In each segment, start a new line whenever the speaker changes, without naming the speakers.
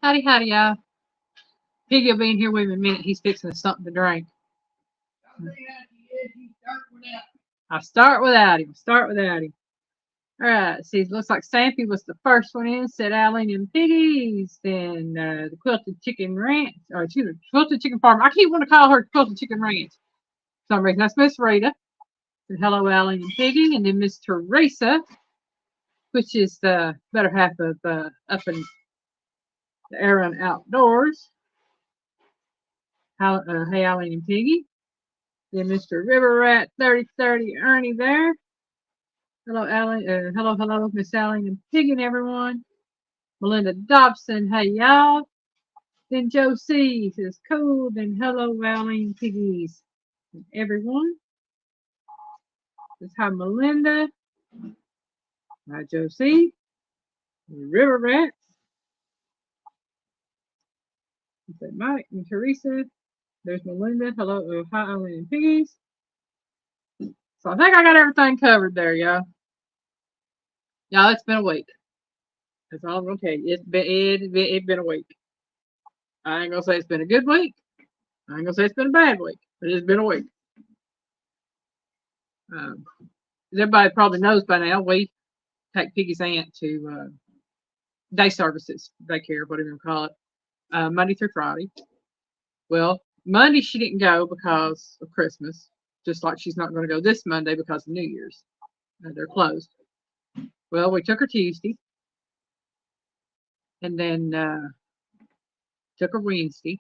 Howdy, howdy, y'all. Piggy will be in here with me in a minute. He's fixing us something to drink. I'll start without him. All right. See, it looks like Stampy was the first one in. Said Allen and Piggies. Then the Quilted Chicken Ranch. Or excuse me, Quilted Chicken Farm. I keep wanting to call her Quilted Chicken Ranch for some reason. That's Miss Rita. And hello, Allen and Piggy. And then Miss Teresa, which is the better half of up in the Aaron Outdoors. Hey, Allen and Piggy. Then Mr. River Rat 3030 Ernie there. Hello, Alan. Hello, Miss Allen and Piggy and everyone. Melinda Dobson, hey y'all. Then Joe C says cool. Then hello, Allen and Piggies and everyone. Says hi, Melinda. Hi, Joe C. River Rats. Say Mike and Teresa. There's Melinda. Hello, hi, Allen and Piggies. So I think I got everything covered there, y'all. Y'all, it's been a week. That's all I'm gonna tell you. It's been a week. I ain't gonna say it's been a good week. I ain't gonna say it's been a bad week, but it's been a week. Everybody probably knows by now, we take Piggy's aunt to day services, daycare, whatever you call it, Monday through Friday. Well, Monday she didn't go because of Christmas, just like she's not going to go this Monday because of New Year's. They're closed. Well, we took her Tuesday, and then took her Wednesday.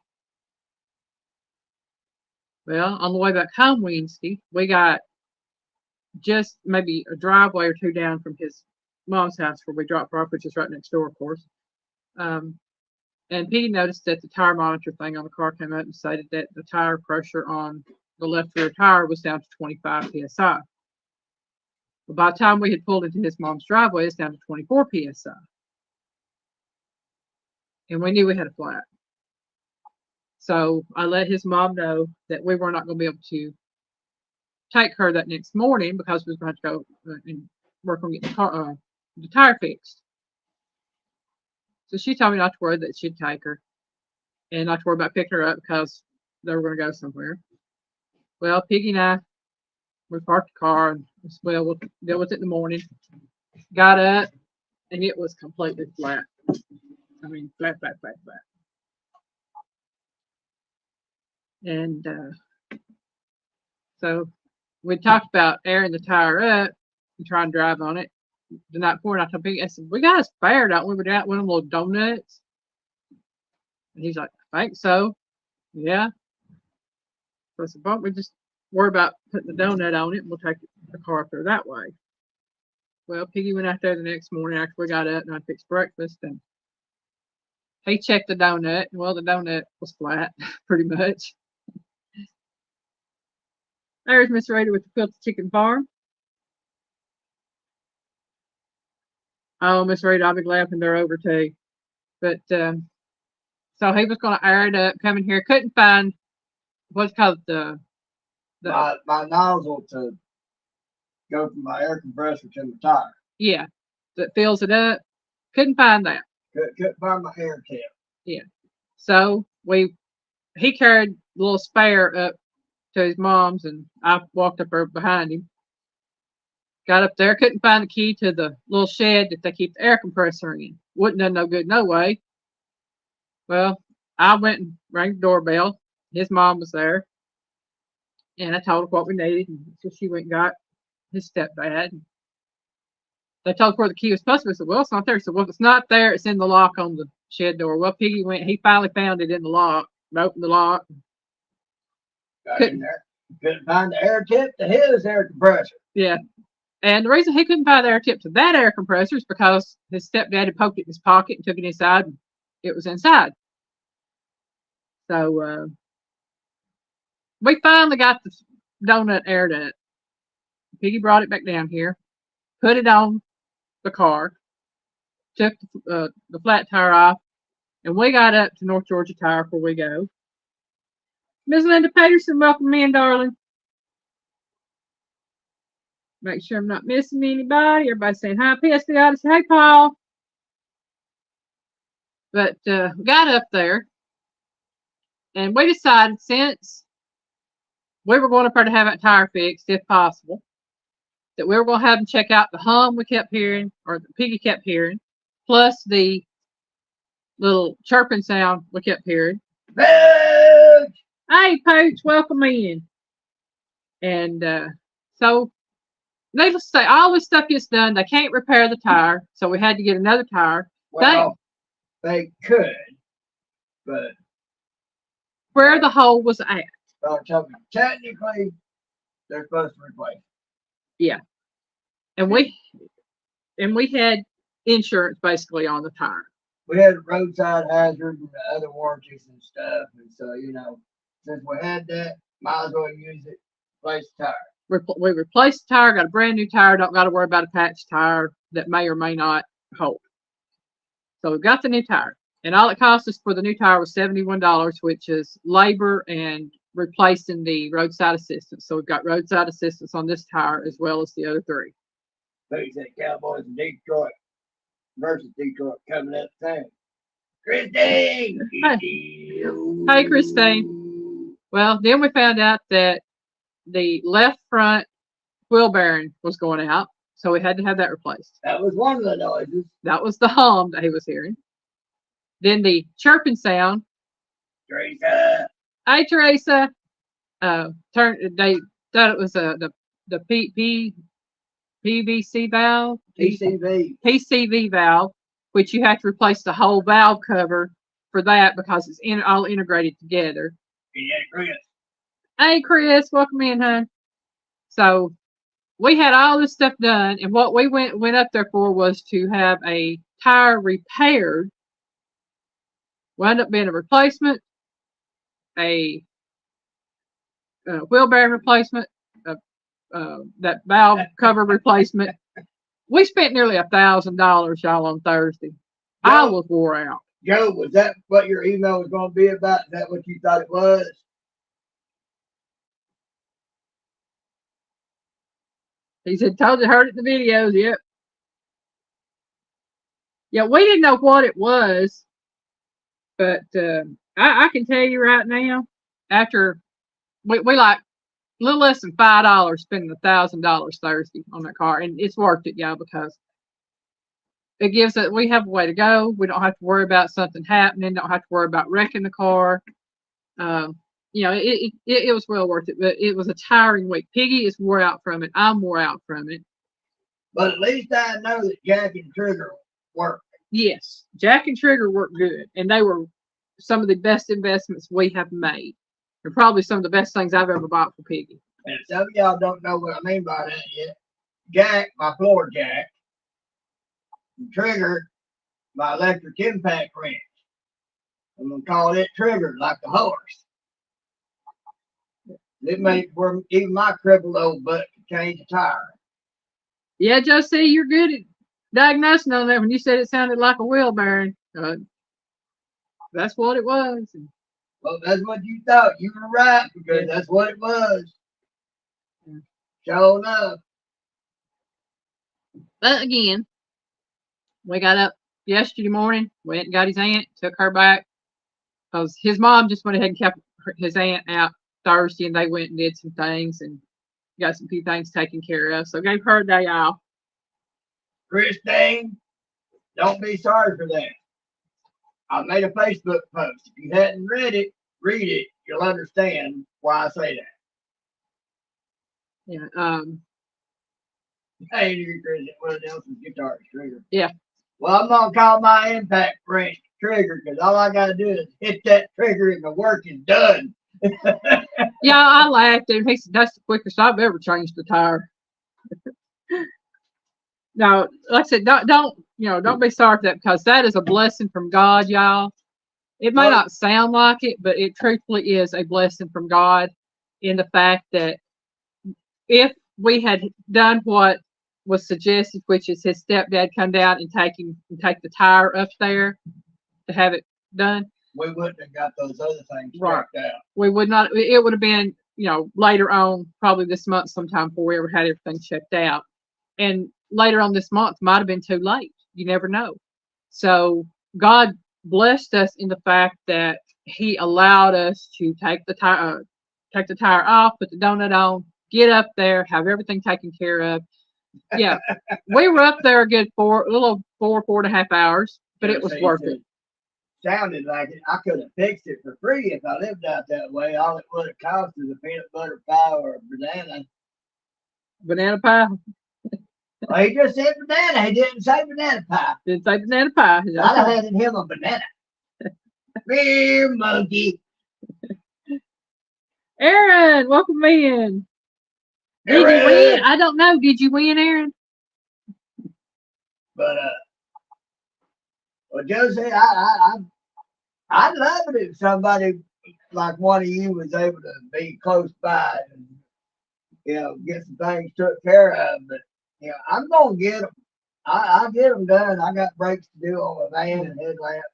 Well, on the way back home Wednesday, we got just maybe a driveway or two down from his mom's house where we dropped her off, which is right next door, of course. And Piggy noticed that the tire monitor thing on the car came out and stated that the tire pressure on the left rear tire was down to 25 psi. But by the time we had pulled into his mom's driveway, it's down to 24 psi. And we knew we had a flat. So I let his mom know that we were not going to be able to take her that next morning because we was going to have to go and work on getting the tire fixed. So she told me not to worry, that she'd take her and not to worry about picking her up because they were going to go somewhere. Well, Piggy and I, we parked the car and well, we'll deal with it in the morning. Got up and it was completely flat. I mean, flat. And so we talked about airing the tire up and trying to drive on it the night before. And I told Piggy, I said, we got a spare, don't we? We got one of them little donuts. And he's like, I think so. Yeah. So I said, why don't we just worry about putting the donut on it and we'll take the car up there that way. Well, Piggy went out there the next morning after we got up and I fixed breakfast and he checked the donut. Well, the donut was flat, pretty much. There's Miss Rita with the Quilted Chicken Farm. Oh, Miss Rita, I'll be glad when they're over too. But so he was going to air it up, come in here, couldn't find what's called
my nozzle to go from my air compressor to the tire.
Yeah, that fills it up. Couldn't find that.
Couldn't find my air tip.
Yeah. So he carried a little spare up to his mom's and I walked up there behind him. Got up there, couldn't find the key to the little shed that they keep the air compressor in. Wouldn't done no good no way. Well, I went and rang the doorbell. His mom was there. And I told her what we needed. And so she went and got his stepdad. They told her where the key was supposed to be. I said, well, it's not there. He said, well, if it's not there, it's in the lock on the shed door. Well, Piggy went, he finally found it in the lock, opened the lock.
Got in there. Couldn't find the air tip to his air compressor.
Yeah. And the reason he couldn't find the air tip to that air compressor is because his stepdad had poked it in his pocket and took it inside and it was inside. So we finally got the donut aired up. Piggy brought it back down here, put it on the car, took the flat tire off, and we got up to North Georgia Tire before we go. Ms. Linda Peterson, welcome in, darling. Make sure I'm not missing anybody. Everybody saying hi. P.S. the Odyssey. Hey, Paul. But we got up there, and we decided since we were going up there to have that tire fixed, if possible, that we were going to have them check out the hum we kept hearing, or the Piggy kept hearing, plus the little chirping sound we kept hearing.
Pooch!
Hey, Pooch, welcome in. And so, needless to say, all this stuff gets done. They can't repair the tire, so we had to get another tire.
Well, they could, but
where the hole was at.
Technically, they're supposed to replace.
Yeah, and we had insurance basically on the tire.
We had roadside hazard and other warranties and stuff, and so since we had that, might as well use it. Replace the tire.
We replaced the tire, got a brand new tire. Don't got to worry about a patched tire that may or may not hold. So we got the new tire, and all it cost us for the new tire was $71, which is labor and replacing the roadside assistance. So we've got roadside assistance on this tire as well as the other three.
Who's that Cowboys in Detroit versus Detroit coming up soon? Christine!
Hey, Christine. Well, then we found out that the left front wheel bearing was going out, so we had to have that replaced.
That was one of the noises.
That was the hum that he was hearing. Then the chirping sound.
Teresa.
Hey, Teresa. They thought it was the PVC valve. PCV valve, which you have to replace the whole valve cover for that because it's all integrated together.
Yeah, Chris.
Hey, Chris, welcome in, hon. So we had all this stuff done, and what we went up there for was to have a tire repaired. Wound up being a replacement, a wheel bearing replacement, that valve cover replacement. We spent nearly $1,000, y'all, on Thursday. Joe, I was wore out.
Joe, was that what your email was going to be about? Is that what you thought it was?
He said, told you, heard it in the videos. Yep. Yeah, we didn't know what it was, but I can tell you right now, after we like a little less than $5 spending $1,000 Thursday on that car, and it's worth it, y'all, because it gives it. We have a way to go. We don't have to worry about something happening. Don't have to worry about wrecking the car. It was well worth it, but it was a tiring week. Piggy is wore out from it. I'm wore out from it.
But at least I know that Jack and Trigger work.
Yes, Jack and Trigger work good, and they were some of the best investments we have made, and probably some of the best things I've ever bought for Piggy.
And some of y'all don't know what I mean by that yet. Jack, my floor jack, and Trigger, my electric impact wrench. I'm gonna call it Trigger, like the horse. It made where even my crippled old butt could change a tire.
Yeah, Josie, you're good at diagnosing on that. When you said it sounded like a wheel bearing, that's what it was.
Well, that's what you thought. You were right, because that's what it was. Yeah. Sure enough.
But again, we got up yesterday morning, went and got his aunt, took her back, because his mom just went ahead and kept his aunt out Thursday, and they went and did some things and got some few things taken care of. So gave her a day off.
Christine, don't be sorry for that. I made a Facebook post. If you hadn't read it, read it. You'll understand why I say that.
Yeah.
Hey, you're crazy. One else's guitar Trigger.
Yeah.
Well, I'm gonna call my impact wrench Trigger, because all I gotta do is hit that trigger and the work is done.
Yeah, I laughed at him. He said, "That's the quickest I've ever changed the tire." No, like I said, don't be sorry for that, because that is a blessing from God, y'all. It may not sound like it, but it truthfully is a blessing from God, in the fact that if we had done what was suggested, which is his stepdad come down and take the tire up there to have it done,
we wouldn't have got those other things
worked
out.
We would not. It would have been, later on, probably this month sometime, before we ever had everything checked out. And later on this month might have been too late. You never know. So God blessed us in the fact that he allowed us to take the tire off, put the donut on, get up there, have everything taken care of. Yeah, we were up there a good a little 4.5 hours, but
Yeah,
it was
so you
worth it.
said, sounded like it. I could have fixed it for free if I lived out that way. All it would have cost is a peanut butter pie or a banana.
Banana pie.
Well, he just said banana. He didn't say banana pie.
Didn't say banana pie.
So I'd have handed him a banana. Here, monkey.
Aaron, welcome in. Did you win?
Aaron.
I don't know. Did you win, Aaron?
But well, Josie, I'd love it if somebody like one of you was able to be close by and get some things took care of. But I'm gonna get them. I'll get them done. I got brakes to do on my van and headlamps,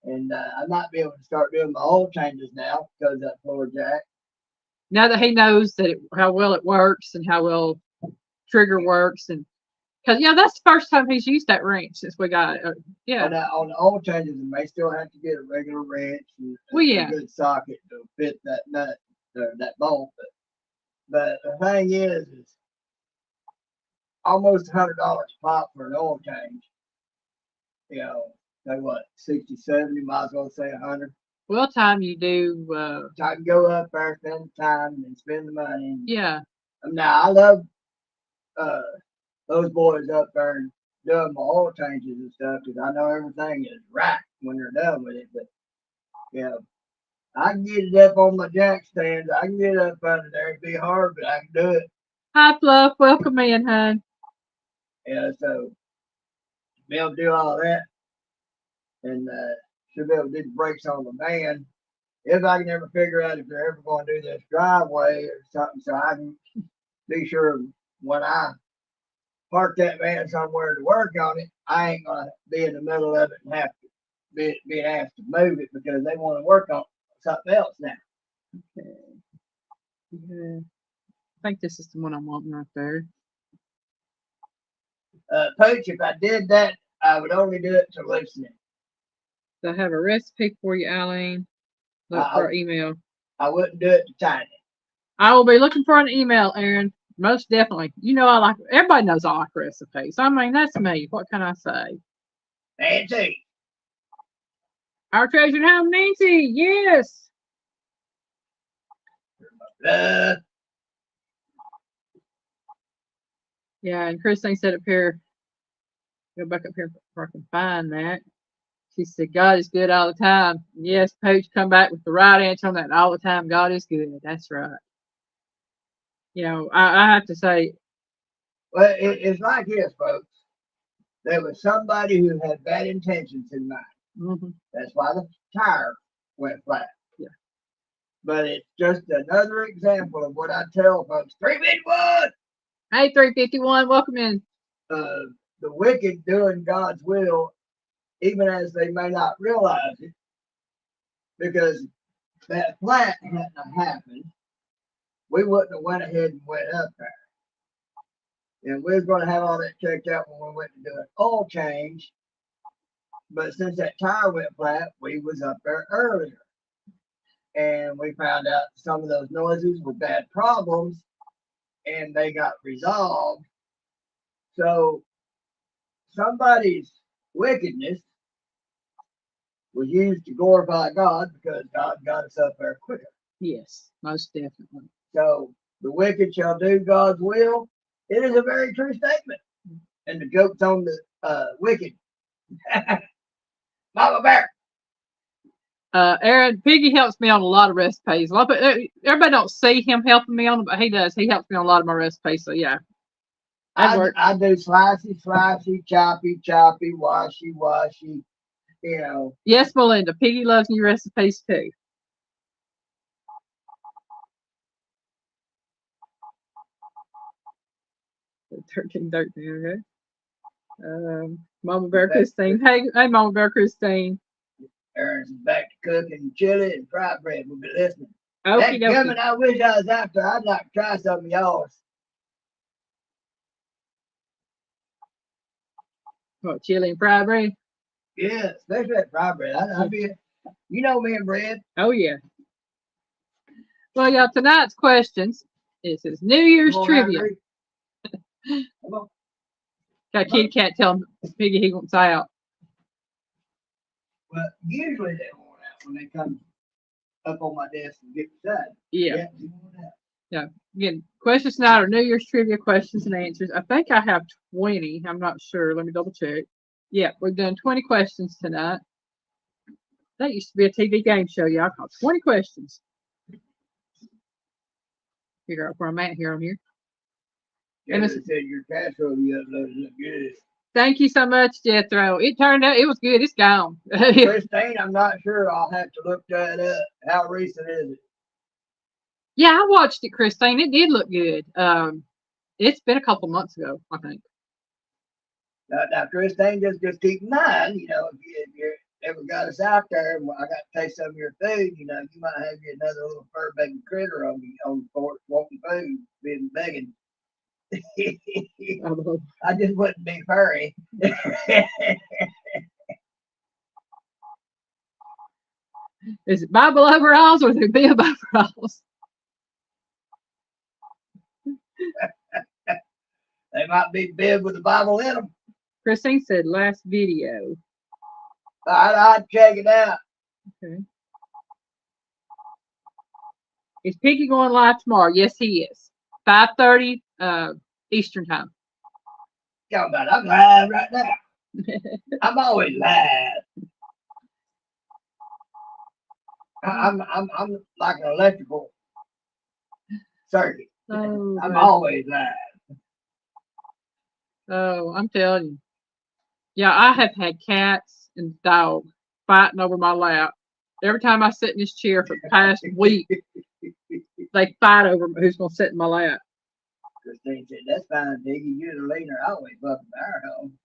and I might be able to start doing my oil changes now because of that floor jack.
Now that he knows how well it works and how well trigger works, and because that's the first time he's used that wrench since we got it. Yeah.
On the oil changes, and they still have to get a regular wrench and a good socket to fit that nut or that bolt. But the thing is almost $100 pop for an oil change. Say what, 60, 70, might as well say 100.
Well, time you do.
I can go up there, spend the time, and spend the money.
Yeah.
Now, I love those boys up there doing my oil changes and stuff because I know everything is right when they're done with it. But, I can get it up on my jack stands. I can get up under there. It'd be hard, but I can do it.
Hi, Fluff. Welcome in, hon.
So be able to do all that and should be able to do the brakes on the van. If I can ever figure out if they're ever going to do this driveway or something, so I can be sure when I park that van somewhere to work on it, I ain't going to be in the middle of it and have to be asked to move it because they want to work on something else now.
Okay. Yeah. I think this is the one I'm wanting right there.
Pooch, if I did that, I would only do it to loosen it.
So I have a recipe for you, Eileen. Look for our email.
I wouldn't do it to tighten it.
I will be looking for an email, Aaron. Most definitely. I like, everybody knows I like recipes. I mean, that's me. What can I say?
Nancy.
Our treasured home, Nancy. Yes. Yeah, and Christine said up here, go back up here if I can find that. She said, God is good all the time. Yes, Pooch, come back with the right answer on that all the time. God is good. That's right. I have to say.
Well, it's like this, folks. There was somebody who had bad intentions in mind.
Mm-hmm.
That's why the tire went flat.
Yeah.
But it's just another example of what I tell folks. 351!
Hey, 351, welcome in.
The wicked doing God's will, even as they may not realize it, because that flat hadn't happened, we wouldn't have went ahead and went up there. And we was going to have all that checked out when we went to do an oil change. But since that tire went flat, we was up there earlier. And we found out some of those noises were bad problems and they got resolved. So somebody's wickedness was used to glorify God because God got us up there quicker.
Yes, most definitely.
So the wicked shall do God's will. It is a very true statement. And the joke's on the wicked. Mama Bear.
Aaron, Piggy helps me on a lot of recipes. Everybody don't see him helping me on them, but he does. He helps me on a lot of my recipes. So yeah,
I do slicey, choppy, washy.
Yes, Melinda. Piggy loves new recipes too. $13, okay. Mama Bear Christine. Hey, Mama Bear Christine.
Aaron's back to cooking chili and fried bread. We'll be listening.
Okay,
coming, I wish I was out there. I'd like to try some of yours.
What, chili and fried bread?
Yeah, especially that fry bread. I'd be, you know me and bread.
Oh yeah. Well, y'all, tonight's questions is his New Year's
Come on,
trivia.
Henry. Come on.
Got a kitty cat telling Piggy he wants out.
Well, usually they want out when they come up on my desk and get beside me.
Yeah.
Yeah, they want out.
Yeah. Again, questions tonight are New Year's trivia questions and answers. I think I have 20. I'm not sure. Let me double check. Yeah, we've done 20 questions tonight. That used to be a TV game show, y'all, called 20 questions. Figure out where I'm at here on here.
Yeah, they said your casserole you uploaded look good.
Thank you so much, Jethro. It turned out it was good. It's gone.
Christine, I'm not sure. I'll have to look that up. How recent is it?
Yeah, I watched it, Christine. It did look good. It's been a couple months ago, I think.
Now Christine, just keep in mind, you know, if you ever got us out there, and I got to taste some of your food, you know, you might have you another little fur baby critter on the porch wanting food, being begging. I just wouldn't be furry.
Is it Bible overalls or is it bib overalls?
They might be big with the Bible in them.
Christine said last video.
I'd check it out.
Okay. Is Piggy going live tomorrow? Yes, he is. 5:30 Eastern time.
Talking about I'm live right now. I'm always live. I'm like an electrical circuit.
Oh,
I'm always live.
Oh, I'm telling you. Yeah, I have had cats and dogs fighting over my lap. Every time I sit in this chair for the past week, they fight over who's going to sit in my lap.
Christine said, "That's fine, Diggy. You and Lena are always welcome to our home."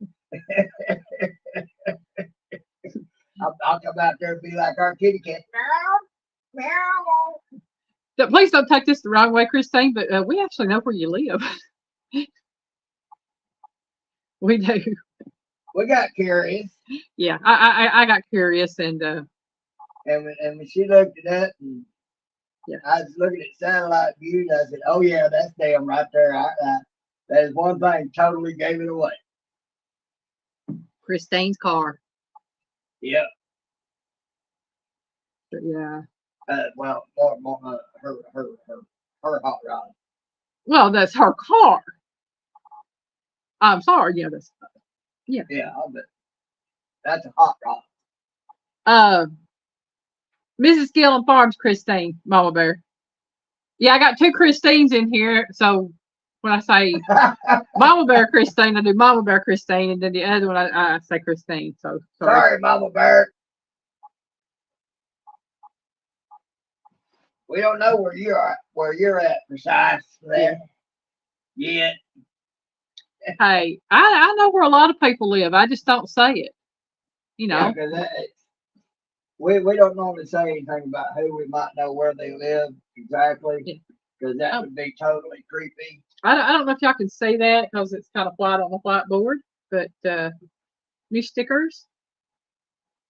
I'll come out there and be like our kitty cat. Meow, meow.
Please don't take this the wrong way, Christine, but we actually know where you live. We do.
We got curious.
Yeah, I got curious and
when she looked it up and
yeah.
I was looking at satellite views, I said, "Oh yeah, that's them right there." That is one thing totally gave it away.
Christine's car.
Yep.
But yeah.
Well, more her hot rod.
Well, that's her car. I'm sorry. Yeah, that's yeah.
Yeah, I bet. That's a hot rod.
Mrs. Gillen Farms, Christine, Mama Bear. Yeah, I got two Christines in here. So when I say Mama Bear Christine, I do Mama Bear Christine, and then the other one I say Christine. So
sorry, Mama Bear. We don't know where you're at precisely yet.
Hey, I know where a lot of people live. I just don't say it. You know.
Yeah, because we don't normally say anything about who we might know where they live exactly, because that would be totally creepy.
I don't know if y'all can see that because it's kind of white on the whiteboard, but new stickers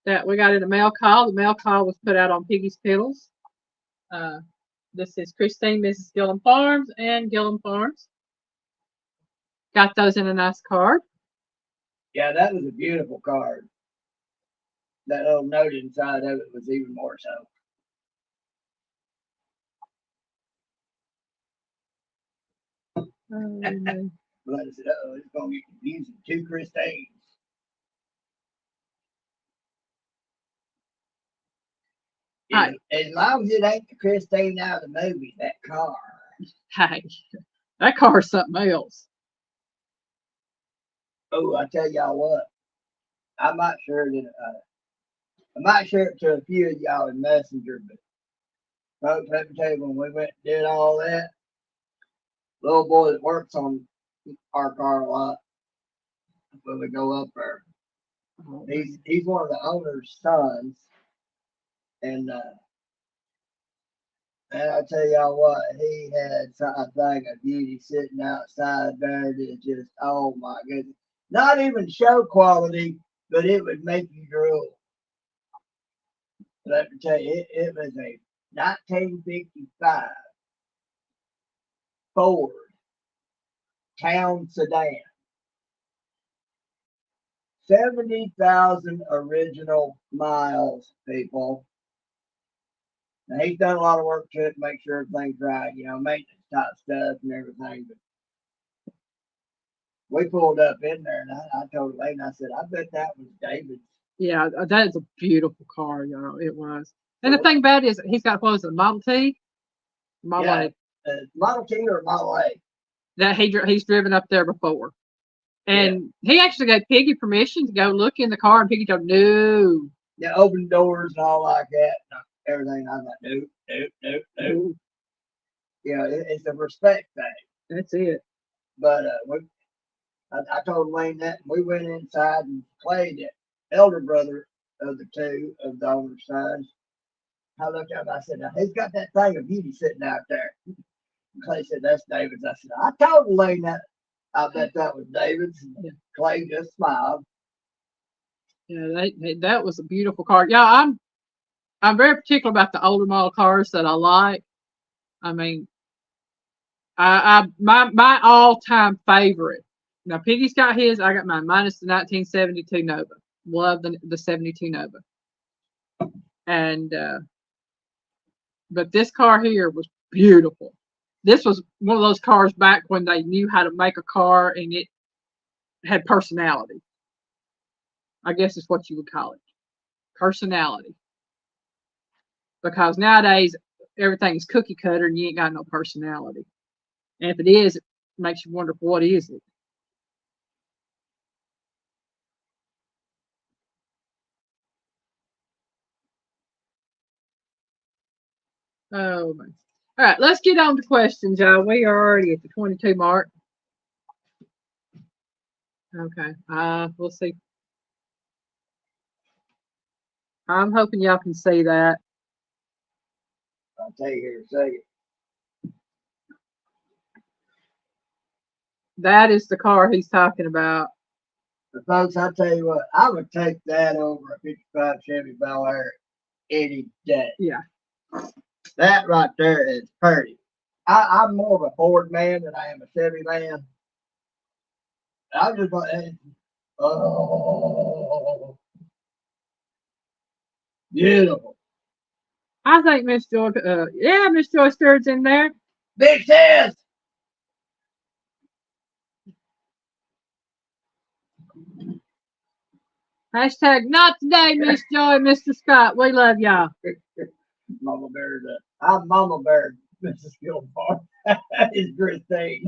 that we got in the mail call. The mail call was put out on Piggy's Piddles. This is Christine, Mrs. Gillen Farms, and Gillen Farms. Got those in a nice card.
Yeah, that was a beautiful card. That little note inside of it was even more so. But I said, "Oh, it's gonna get confusing." Two Christines.
Right.
As long as it ain't the Christine out of the movie, that car.
Hey, that car's something else.
Oh, I tell y'all what, I might share it to a few of y'all in Messenger, but folks, let me tell you, when we went and did all that, little boy that works on our car a lot, when we go up there, he's one of the owner's sons, and I tell y'all what, he had something of beauty sitting outside there that just, oh my goodness. Not even show quality, but it would make you drool. Let me tell you, it was a 1955 Ford Town sedan. 70,000 original miles, people. Now, he's done a lot of work to it to make sure everything's right, maintenance type stuff and everything. But we pulled up in there and I told Elaine, I said, I bet that was David's.
Yeah, that is a beautiful car, y'all. It was. And the thing about it is, he's got, what was it, Model T? Model
Yeah,
A.
Model T or Model A.
That he's driven up there before. And he actually gave Piggy permission to go look in the car, and Piggy told no.
Yeah, open doors and all like that. Everything. I'm like, nope. Yeah, it's a respect thing.
That's it.
But I told Wayne that, and we went inside, and Clay, the elder brother of the two of the owner's sons, I looked up, I said, now, who's got that thing of beauty sitting out there? And Clay said, that's David's. I said, I told Wayne that. I bet that was David's. And Clay just smiled.
Yeah, that was a beautiful car. Yeah, I'm very particular about the older model cars that I like. I mean, my all time favorite. Now Piggy's got his, I got mine. Mine is the 1972 Nova. Love the 72 Nova. And but this car here was beautiful. This was one of those cars back when they knew how to make a car and it had personality. I guess is what you would call it. Personality. Because nowadays everything is cookie cutter and you ain't got no personality. And if it is, it makes you wonder what is it. Oh man. All right, let's get on to questions, y'all. We are already at the 22 mark. Okay. We'll see. I'm hoping y'all can see that.
I'll tell you here in a second.
That is the car he's talking about.
But folks, I tell you what, I would take that over a 55 Chevy Bel Air any day.
Yeah.
That right there is pretty. I'm more of a Ford man than I am a Chevy man. I'm just like, oh, beautiful.
I think Miss Joy, Miss Joy Sturrid's in there.
Big sis.
Hashtag not today, Miss Joy, Mr. Scott. We love y'all.
Mama Bear. I'm Mama Bear, Mrs. Gilmore. It's Christine.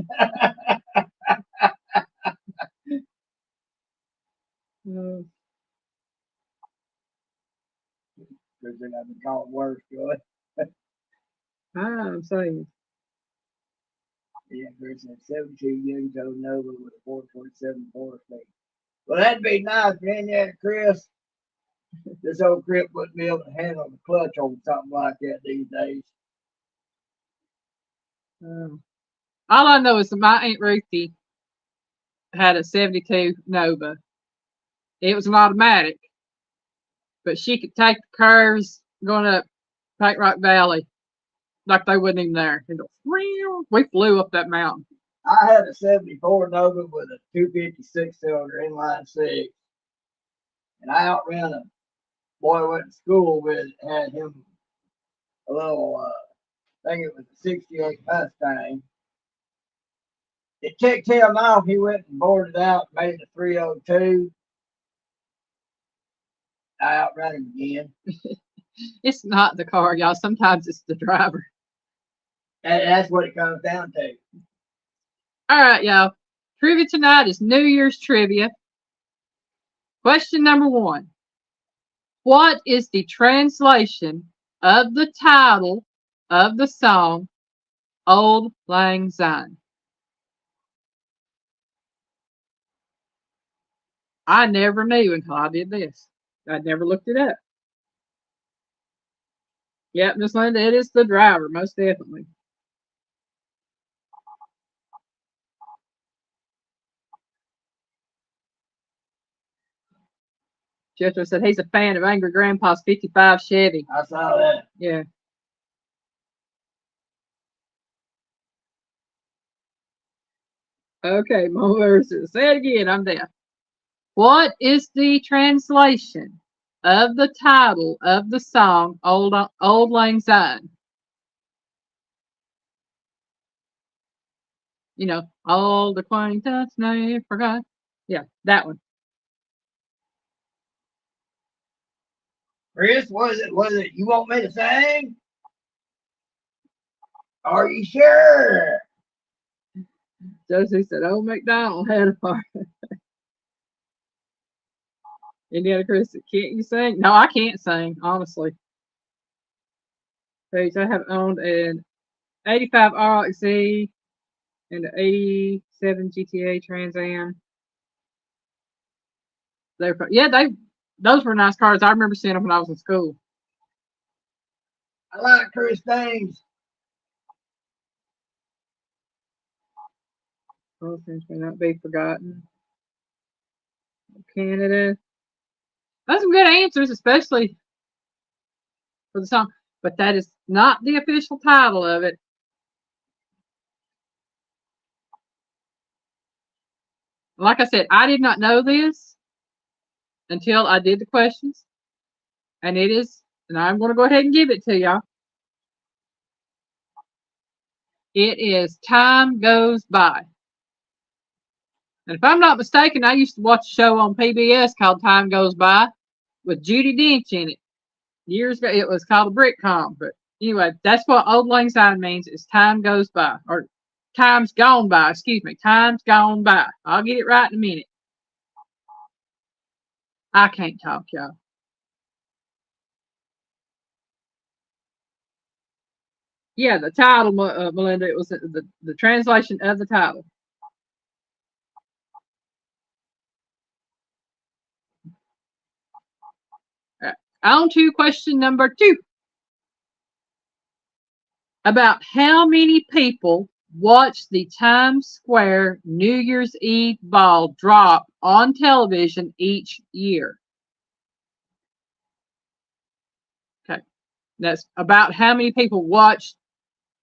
Christine, I've been called worse, good.
I'm saying.
Yeah, Christine, 72 years old Nova with a 427 4 speed. Well, that'd be nice, man. Yeah, Chris. This old crip wouldn't be able to handle the clutch on something like that these days.
All I know is that my Aunt Ruthie had a 72 Nova. It was an automatic, but she could take the curves going up Paint Rock Valley like they wasn't even there. And go, we flew up that mountain.
I had a 74 Nova with a 256 cylinder inline six, and I outran a boy I went to school with, had him a little, I think it was a 68 Mustang. It ticked him off. He went and boarded out, made the 302. I outran him again.
It's not the car, y'all. Sometimes it's the driver.
And that's what it comes down to.
All right, y'all. Trivia tonight is New Year's trivia. Question number 1. What is the translation of the title of the song Old Lang Syne? I never knew until I did this. I never looked it up. Yep, Miss Linda, it is the driver, most definitely. Jethro said he's a fan of Angry Grandpa's 55 Chevy.
I saw that.
Yeah. Okay, say it again. I'm deaf. What is the translation of the title of the song Old Lang Syne? You know, old acquaintance never forgot. Yeah, that one.
Chris, was it you want me to sing? Are you sure?
Josie said, "Old MacDonald had a farm." Indiana Chris said, "Can't you sing?" No, I can't sing, honestly. Page, I have owned an 85 RXZ and an 87 GTA Trans Am. Those were nice cars. I remember seeing them when I was in school.
I like Chris things.
Those things may not be forgotten. Canada. That's some good answers, especially for the song. But that is not the official title of it. Like I said, I did not know this until I did the questions. And I'm going to go ahead and give it to y'all. It is Time Goes By. And if I'm not mistaken, I used to watch a show on PBS called Time Goes By with Judi Dench in it. Years ago, it was called a Britcom. But anyway, that's what Old Lang Syne means, is time goes by. Or time's gone by, excuse me. Time's gone by. I'll get it right in a minute. I can't talk, y'all. Yeah, the title, Melinda, it was the translation of the title. On to question number 2. About how many people watch the Times Square New Year's Eve ball drop on television each year? Okay. That's about how many people watch,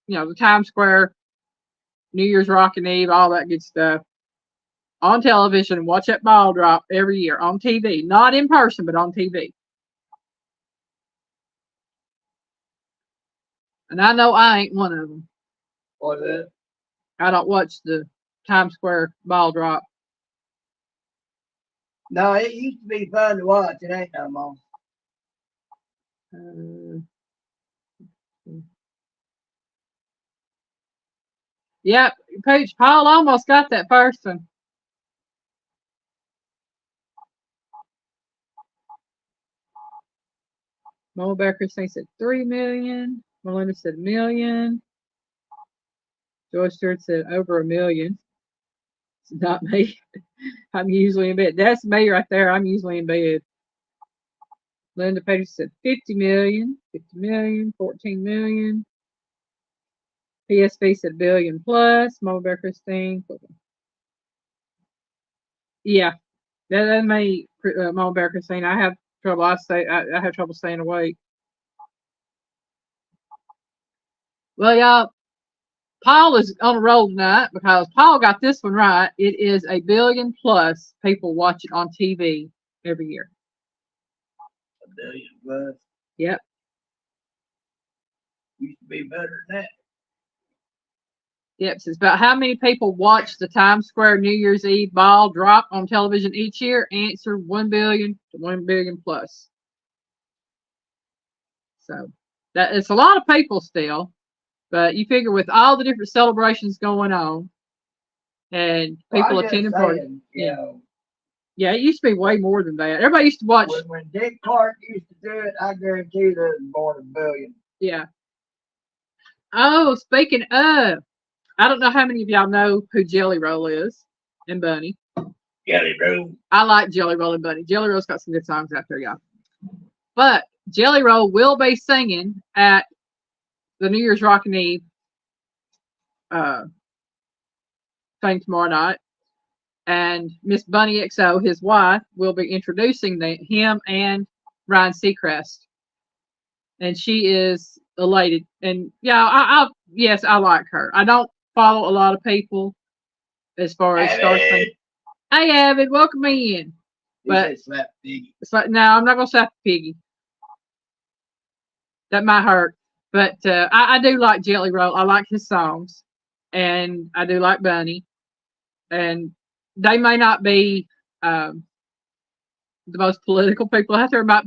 the Times Square New Year's Rockin' Eve, all that good stuff on television. Watch that ball drop every year on TV. Not in person, but on TV. And I know I ain't one of them.
What is it?
I don't watch the Times Square ball drop.
No, it used to be fun to watch. It ain't no more.
Yep, Pooch, Paul almost got that first one. Mo Becker said 3 million. Melinda said million. Joyce Stewart said over 1 million. It's not me. I'm usually in bed. That's me right there. I'm usually in bed. Linda Petty said 50 million, 50 million, 14 million. PSV said billion plus. Mo Becker Christine. Yeah, that may Mo Becker Christine. I have trouble. I have trouble staying awake. Well, y'all, Paul is on a roll tonight because Paul got this one right. It is 1 billion plus people watch it on TV every year.
1 billion plus.
Yep.
Used to be better than that.
Yep. So it's about how many people watch the Times Square New Year's Eve ball drop on television each year. Answer 1 billion to 1 billion plus. So it's a lot of people still. But you figure with all the different celebrations going on and people attending parties. Yeah, it used to be way more than that. Everybody used to watch.
When Dick Clark used to do it, I guarantee there's more than 1 billion.
Yeah. Oh, speaking of, I don't know how many of y'all know who Jelly Roll is and Bunny.
Jelly Roll.
I like Jelly Roll and Bunny. Jelly Roll's got some good songs out there, y'all. But Jelly Roll will be singing at the New Year's Rockin' Eve thing tomorrow night. and Miss Bunny XO, his wife, will be introducing him and Ryan Seacrest, and she is elated. And yeah, yes, I like her. I don't follow a lot of people as far as stars things. Hey, Avid, welcome in. But
slap piggy.
It's like, no, I'm not gonna slap Piggy. That might hurt. But I do like Jelly Roll. I like his songs, and I do like Bunny. And they may not be um, the most political people out there. Might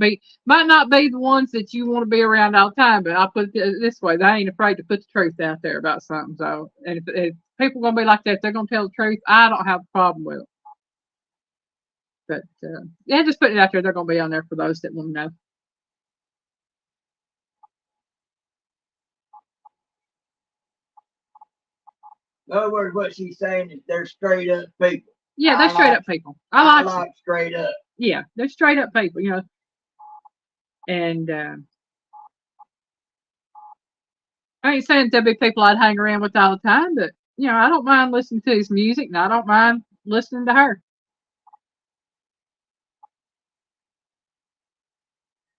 not be the ones that you want to be around all the time. But I'll put it this way: they ain't afraid to put the truth out there about something. So, and if people gonna be like that, if they're gonna tell the truth. I don't have a problem with it. But yeah, just putting it out there. They're gonna be on there for those that want to know.
In other words, what she's saying is they're straight up people.
Yeah, they're straight up people. I like
straight up.
Yeah, they're straight up people, And I ain't saying there'll be people I'd hang around with all the time, but I don't mind listening to his music, and I don't mind listening to her.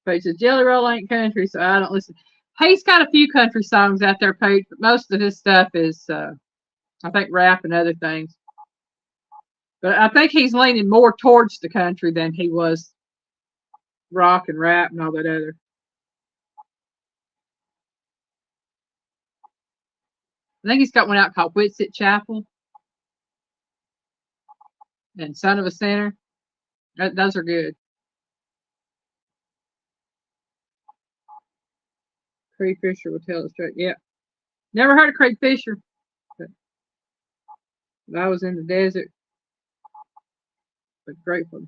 But he says Jelly Roll ain't country, so I don't listen. He's got a few country songs out there, Paige, but most of his stuff is, I think, rap and other things. But I think he's leaning more towards the country than he was rock and rap and all that other. I think he's got one out called Whitsit Chapel and Son of a Sinner. Those are good. Creed Fisher will tell the story. Yeah. Never heard of Creed Fisher. But I was in the desert. But grateful.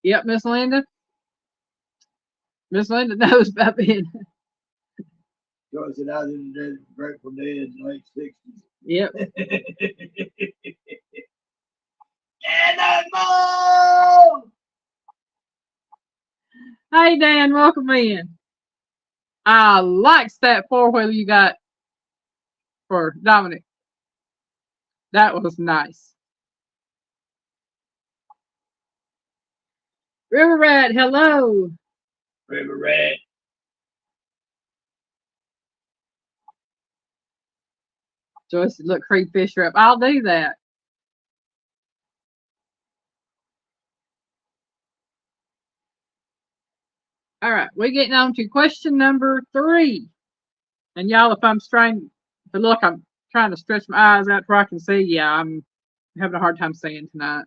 Yep, Miss Linda. Miss Linda knows about being.
Joyce said I was in the desert, Grateful Dead in the late 60s.
Yep.
Animal!
Hey, Dan, welcome in. I likes that four-wheeler you got for Dominic. That was nice. River Rat, hello.
River Rat.
Joyce said, look Creed Fisher up. I'll do that. All right, we're getting on to question number 3. And y'all, if I'm trying to look, I'm trying to stretch my eyes out where I can see. Yeah, I'm having a hard time seeing tonight.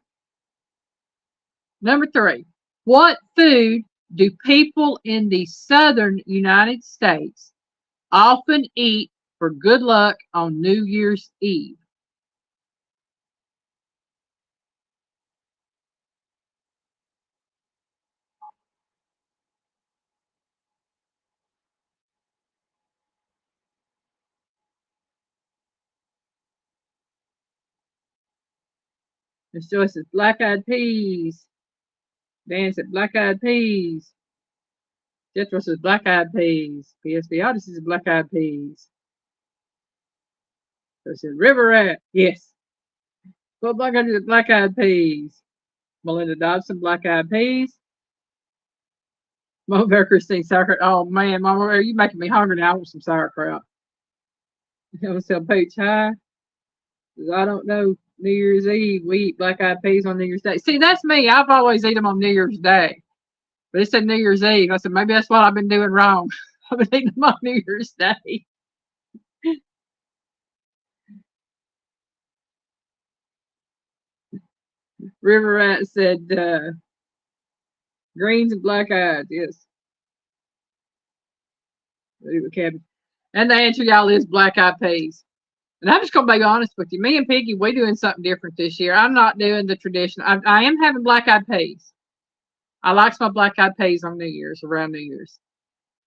Number 3. What food do people in the southern United States often eat for good luck on New Year's Eve? Miss Joyce says black-eyed peas. Dan said black-eyed peas. Jethro says black-eyed peas. PSB Odyssey says black-eyed peas. So said River Rat. Yes. Well, black-eyed peas. Melinda Dobson, black-eyed peas. Mo Bear Christine sauerkraut. Oh man, Mama Bear, you making me hungry now. I want some sauerkraut. I'm gonna tell Peach hi. I don't know. New Year's Eve, we eat black-eyed peas on New Year's Day. See, that's me. I've always eaten them on New Year's Day. But it said New Year's Eve. I said, maybe that's what I've been doing wrong. I've been eating them on New Year's Day. River Rat said greens and black eyes. Yes. And the answer, y'all, is black-eyed peas. And I'm just going to be honest with you. Me and Piggy, we doing something different this year. I'm not doing the tradition. I am having black-eyed peas. I like my black-eyed peas on New Year's, around New Year's.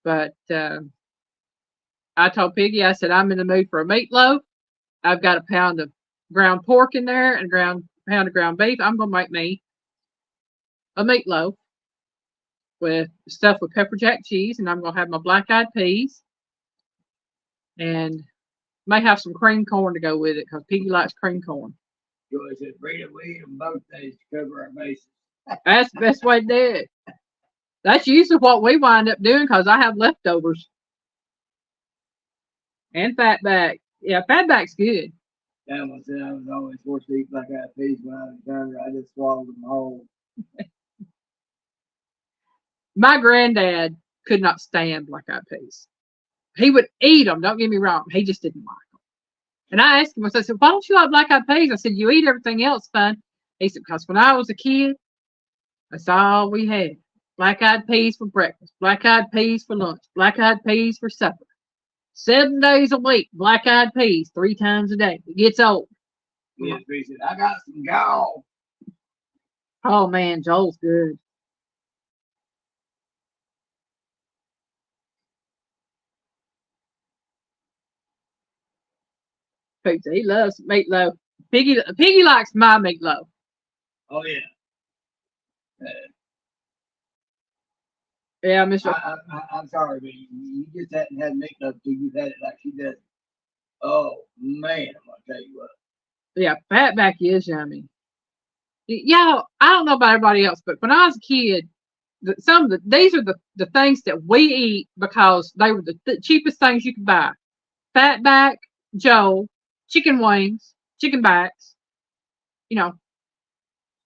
But I told Piggy, I said, I'm in the mood for a meatloaf. I've got a pound of ground pork in there and a pound of ground beef. I'm going to make me a meatloaf with stuffed with pepper jack cheese, and I'm going to have my black-eyed peas. And May have some cream corn to go with it because Piggy likes cream corn.
Joy said, Rita, we eat them both days to cover our bases.
That's the best way to do it. That's usually what we wind up doing because I have leftovers. And fatback. Yeah, fatback's good.
That one said I was always forced to eat black eyed peas when I was younger. I just swallowed them whole.
My granddad could not stand black eyed peas. He would eat them, don't get me wrong. He just didn't like them. And I asked him, I said, why don't you like black eyed peas? I said, you eat everything else fine. He said, because when I was a kid, that's all we had. Black eyed peas for breakfast, black eyed peas for lunch, black eyed peas for supper. 7 days a week, black eyed peas 3 times a day. It gets old.
Yes, he said, I got some gall.
Oh man, Joel's good. Pizza. He loves meatloaf. Piggy likes my meatloaf.
Oh, yeah.
Yeah, Mr.
I'm sorry, but you just hadn't had meatloaf till you've had it like she does. Oh, man, I'm going to tell you what.
Yeah, fatback is yummy. Yeah, I don't know about everybody else, but when I was a kid, these are the things that we eat because they were the cheapest things you could buy. Fatback, Joe, chicken wings, chicken backs. You know,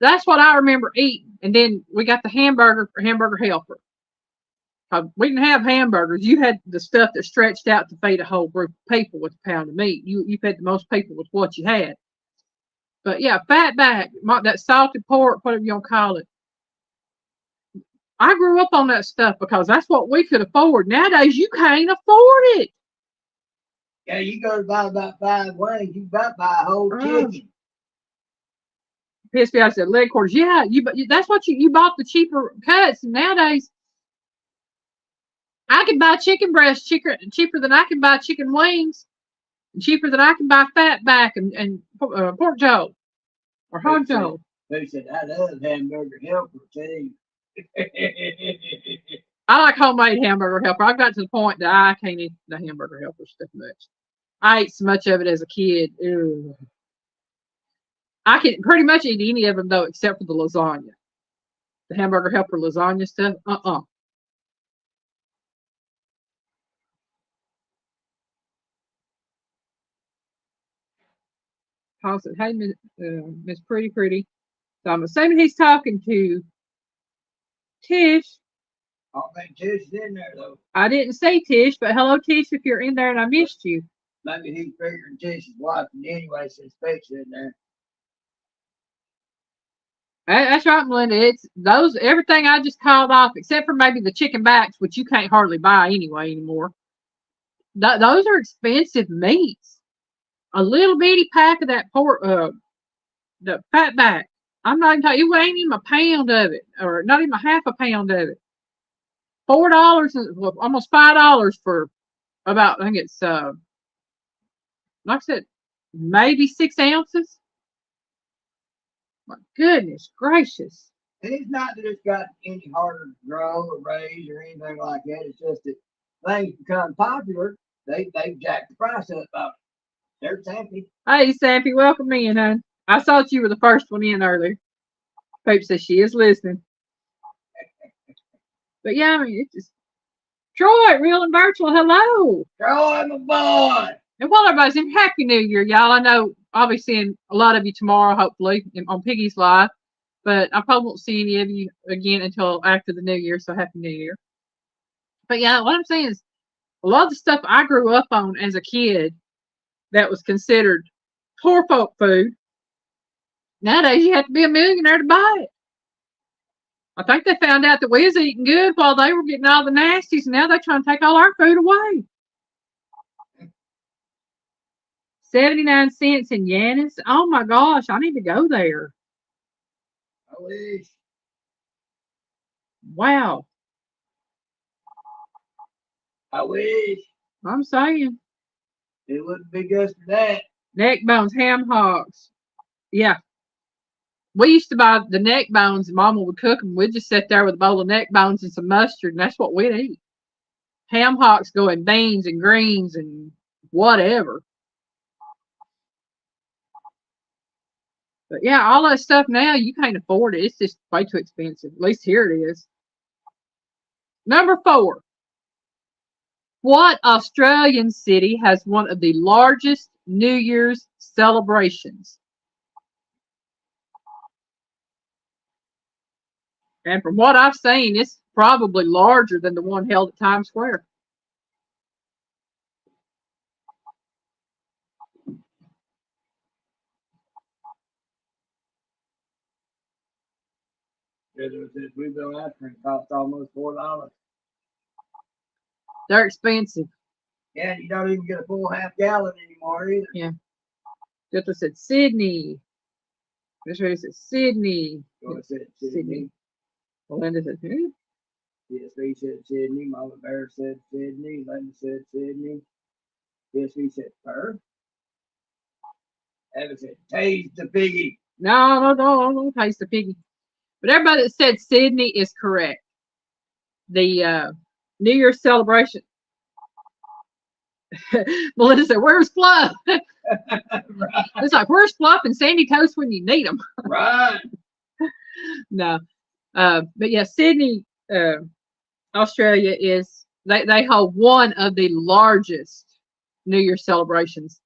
that's what I remember eating. And then we got the hamburger for Hamburger Helper. We didn't have hamburgers. You had the stuff that stretched out to feed a whole group of people with a pound of meat. You fed the most people with what you had. But yeah, fatback, that salted pork, whatever you want to call it. I grew up on that stuff because that's what we could afford. Nowadays, you can't afford it.
Yeah, you go to buy about 5 wings, you about buy a whole chicken.
Pissed me off. I said leg quarters. Yeah, that's what you bought the cheaper cuts. And nowadays, I can buy chicken breast cheaper than I can buy chicken wings, and cheaper than I can buy fatback and pork joe or hog joe.
Who said I love Hamburger Helper too?
I like homemade Hamburger Helper. I've got to the point that I can't eat the Hamburger Helper stuff much. I ate so much of it as a kid. Ew. I can pretty much eat any of them though, except for the lasagna. The Hamburger Helper lasagna stuff. Paul said, "Hey, Miss Pretty." So I'm assuming he's talking to Tish.
I don't think Tish is in there though.
I didn't say Tish, but hello, Tish, if you're in there and I missed you.
Maybe he's figuring Tish's wife anyway since Beck's in there.
That's right, Melinda. It's everything I just called off, except for maybe the chicken backs, which you can't hardly buy anymore. Those are expensive meats. A little bitty pack of that pork, the fat back. I'm not even talking. It ain't even a pound of it, or not even a half a pound of it. $4, almost $5 for about. I think it's like I said, maybe 6 ounces. My goodness gracious!
And it's not that it's got any harder to grow or raise or anything like that. It's just that things become popular. They jack the price up on it. There's Sappy.
Hey, Sappy, welcome in, hon. I thought you were the first one in earlier. Pope says she is listening. But yeah, I mean, it's just Troy, real and virtual. Hello,
Troy, my boy.
And while everybody's in, Happy New Year, y'all. I know I'll be seeing a lot of you tomorrow, hopefully, on Piggy's Live. But I probably won't see any of you again until after the New Year. So Happy New Year. But yeah, what I'm saying is, a lot of the stuff I grew up on as a kid that was considered poor folk food. Nowadays, you have to be a millionaire to buy it. I think they found out that we was eating good while they were getting all the nasties, and now they're trying to take all our food away. 79 cents in Yanis. Oh my gosh, I need to go there.
I wish.
Wow.
I wish.
I'm saying.
It wouldn't be just for that.
Neck bones, ham hocks. Yeah. We used to buy the neck bones and Mama would cook them. We'd just sit there with a bowl of neck bones and some mustard, and that's what we'd eat. Ham hocks go in beans and greens and whatever. But yeah, all that stuff now you can't afford it. It's just way too expensive. At least here it is. Number 4. What Australian city has one of the largest New Year's celebrations? And from what I've seen, it's probably larger than the one held at Times Square.
This rebuilt ice cream cost almost $4.
They're expensive.
Yeah, you don't even get a full half gallon anymore either.
Yeah. Just said Sydney. This way said Sydney.
Joy said Sydney.
Melinda said,
PSV said Sydney. Mama Bear said Sydney. Linda said Sydney. PSV said Perth. Evan said taste the piggy.
No, taste the piggy. But everybody that said Sydney is correct. The New Year's celebration. Melinda said, "Where's Fluff?"
Right.
It's like, "Where's Fluff and Sandy Coast when you need them?"
Right.
No, but yeah, Sydney, Australia is they hold one of the largest New Year's celebrations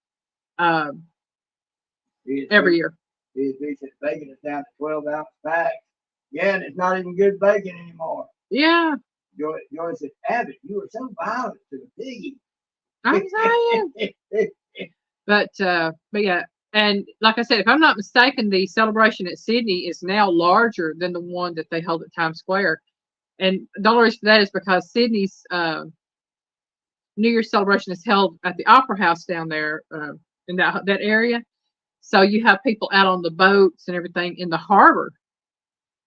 every year.
PSV said bacon is down to 12-ounce packs. Yeah, and it's not even good bacon anymore.
Yeah.
Joy said, Abbott, you were so violent to the piggy.
I'm saying. But yeah, and like I said, if I'm not mistaken, the celebration at Sydney is now larger than the one that they held at Times Square. And the only reason for that is because Sydney's New Year's celebration is held at the Opera House down there in that area. So you have people out on the boats and everything in the harbor.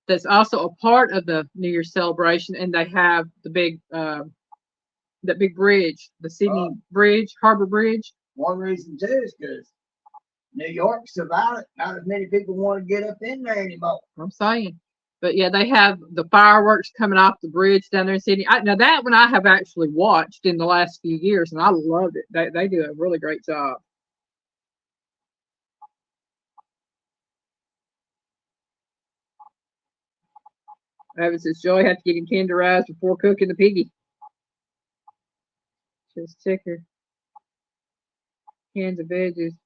That's also a part of the New Year's celebration, and they have the big that big bridge, the Sydney Bridge, Harbor Bridge.
One reason too is because New York's so violent, not as many people want to get up in there anymore.
I'm saying, but yeah, they have the fireworks coming off the bridge down there in Sydney. Now that one I have actually watched in the last few years, and I loved it. They do a really great job. Travis says Joy had to get him tenderized before cooking the piggy. Just checker. Cans of veggies,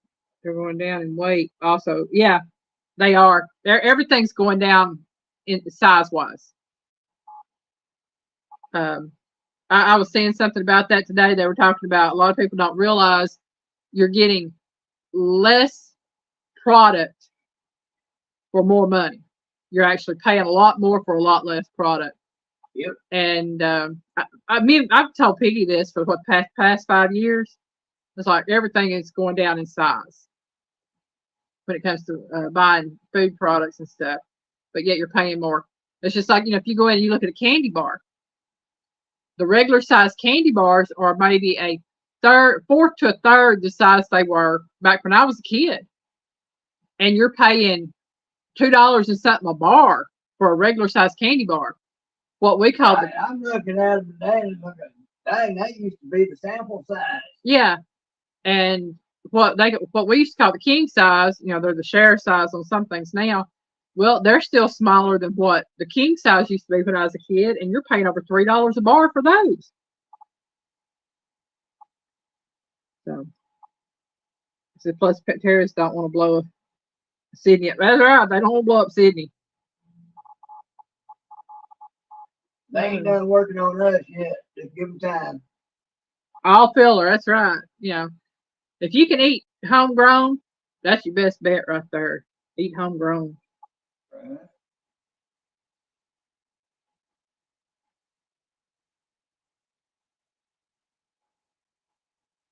they're going down in weight. Also, yeah, they are. Everything's going down in size wise. I was saying something about that today. They were talking about a lot of people don't realize you're getting less product for more money. You're actually paying a lot more for a lot less product.
Yep.
And I've told Piggy this for what past 5 years. It's like everything is going down in size when it comes to buying food products and stuff. But yet you're paying more. It's just like, if you go in and you look at a candy bar, the regular size candy bars are maybe a fourth to a third the size they were back when I was a kid. And you're paying $2 and something a bar for a regular size candy bar. What we call
I'm looking at it today and looking, dang, that used to be the sample size.
Yeah. And what we used to call the king size, they're the share size on some things now. Well, they're still smaller than what the king size used to be when I was a kid, and you're paying over $3 a bar for those. So, plus terrorists don't want to blow up Sydney. That's right, they don't want to blow up Sydney.
They ain't done working on us yet. Just give them time.
All filler, that's right. If you can eat homegrown, that's your best bet right there. Eat homegrown.
Right.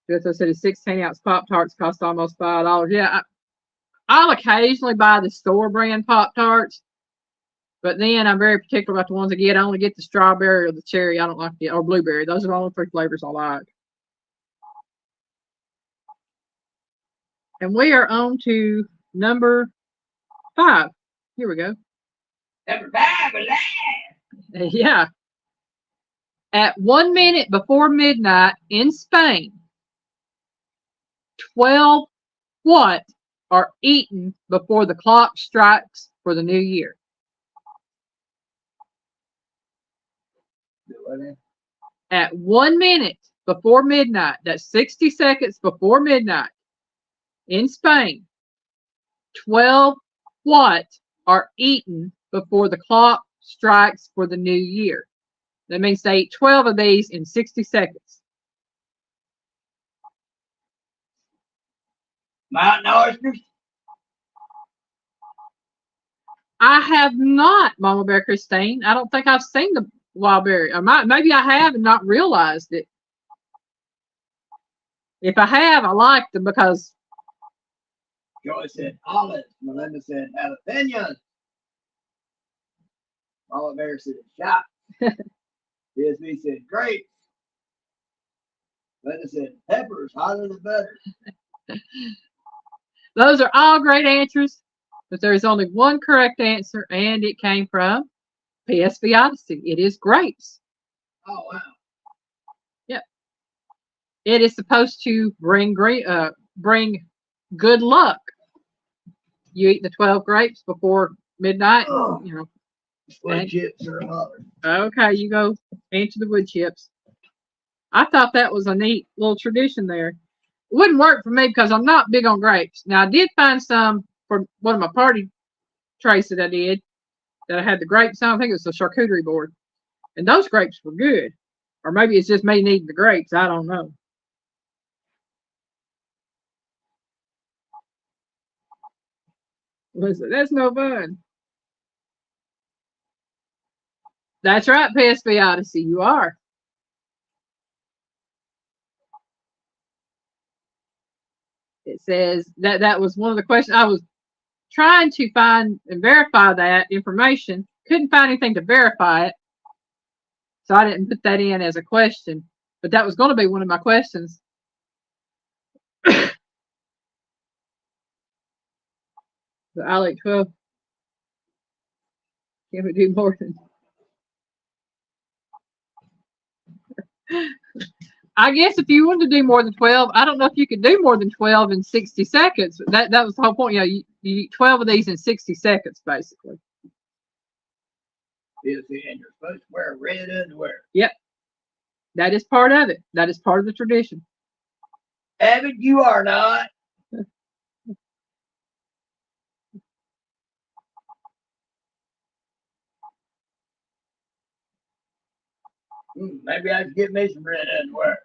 As I said, 16-ounce Pop-Tarts cost almost $5. Yeah, I'll occasionally buy the store brand Pop-Tarts, but then I'm very particular about the ones I get. I only get the strawberry or the cherry. I don't like or blueberry. Those are the only 3 flavors I like. And we are on to number 5. Here we go.
Number 5, alive.
Yeah. At 1 minute before midnight in Spain, 12 what are eaten before the clock strikes for the new year? At 1 minute before midnight, that's 60 seconds before midnight in Spain, 12 what are eaten before the clock strikes for the new year? That means they eat 12 of these in 60 seconds.
Mountain oysters?
I have not, Mama Bear Christine. I don't think I've seen the wild berry. Maybe I have and not realized it. If I have, I like them because
Joy said olives. Melinda said jalapenos. Mama Bear said shot. BSB said grapes. Linda said peppers, hotter than butter.
those are all great answers, but there is only one correct answer, and it came from PSV Odyssey. It is grapes.
Oh wow.
Yep. It is supposed to bring good luck. You eat the 12 grapes before midnight, you know.
Wood chips are hotter.
Okay, you go answer the wood chips. I thought that was a neat little tradition there. It wouldn't work for me because I'm not big on grapes. Now, I did find some for one of my party trays that I did that I had the grapes on. I think it was the charcuterie board. And those grapes were good. Or maybe it's just me needing the grapes. I don't know. Listen, that's no fun. That's right, PSV Odyssey. You are. It says that was one of the questions. I was trying to find and verify that information. Couldn't find anything to verify it. So I didn't put that in as a question. But that was going to be one of my questions. So I like 12. Can we do more than? I guess if you wanted to do more than 12, I don't know if you could do more than 12 in 60 seconds. That was the whole point. You know, you eat 12 of these in 60 seconds, basically.
And you're supposed to wear red underwear.
Yep. That is part of it. That is part of the tradition.
Abbott, you are not. Maybe I should get me some red underwear.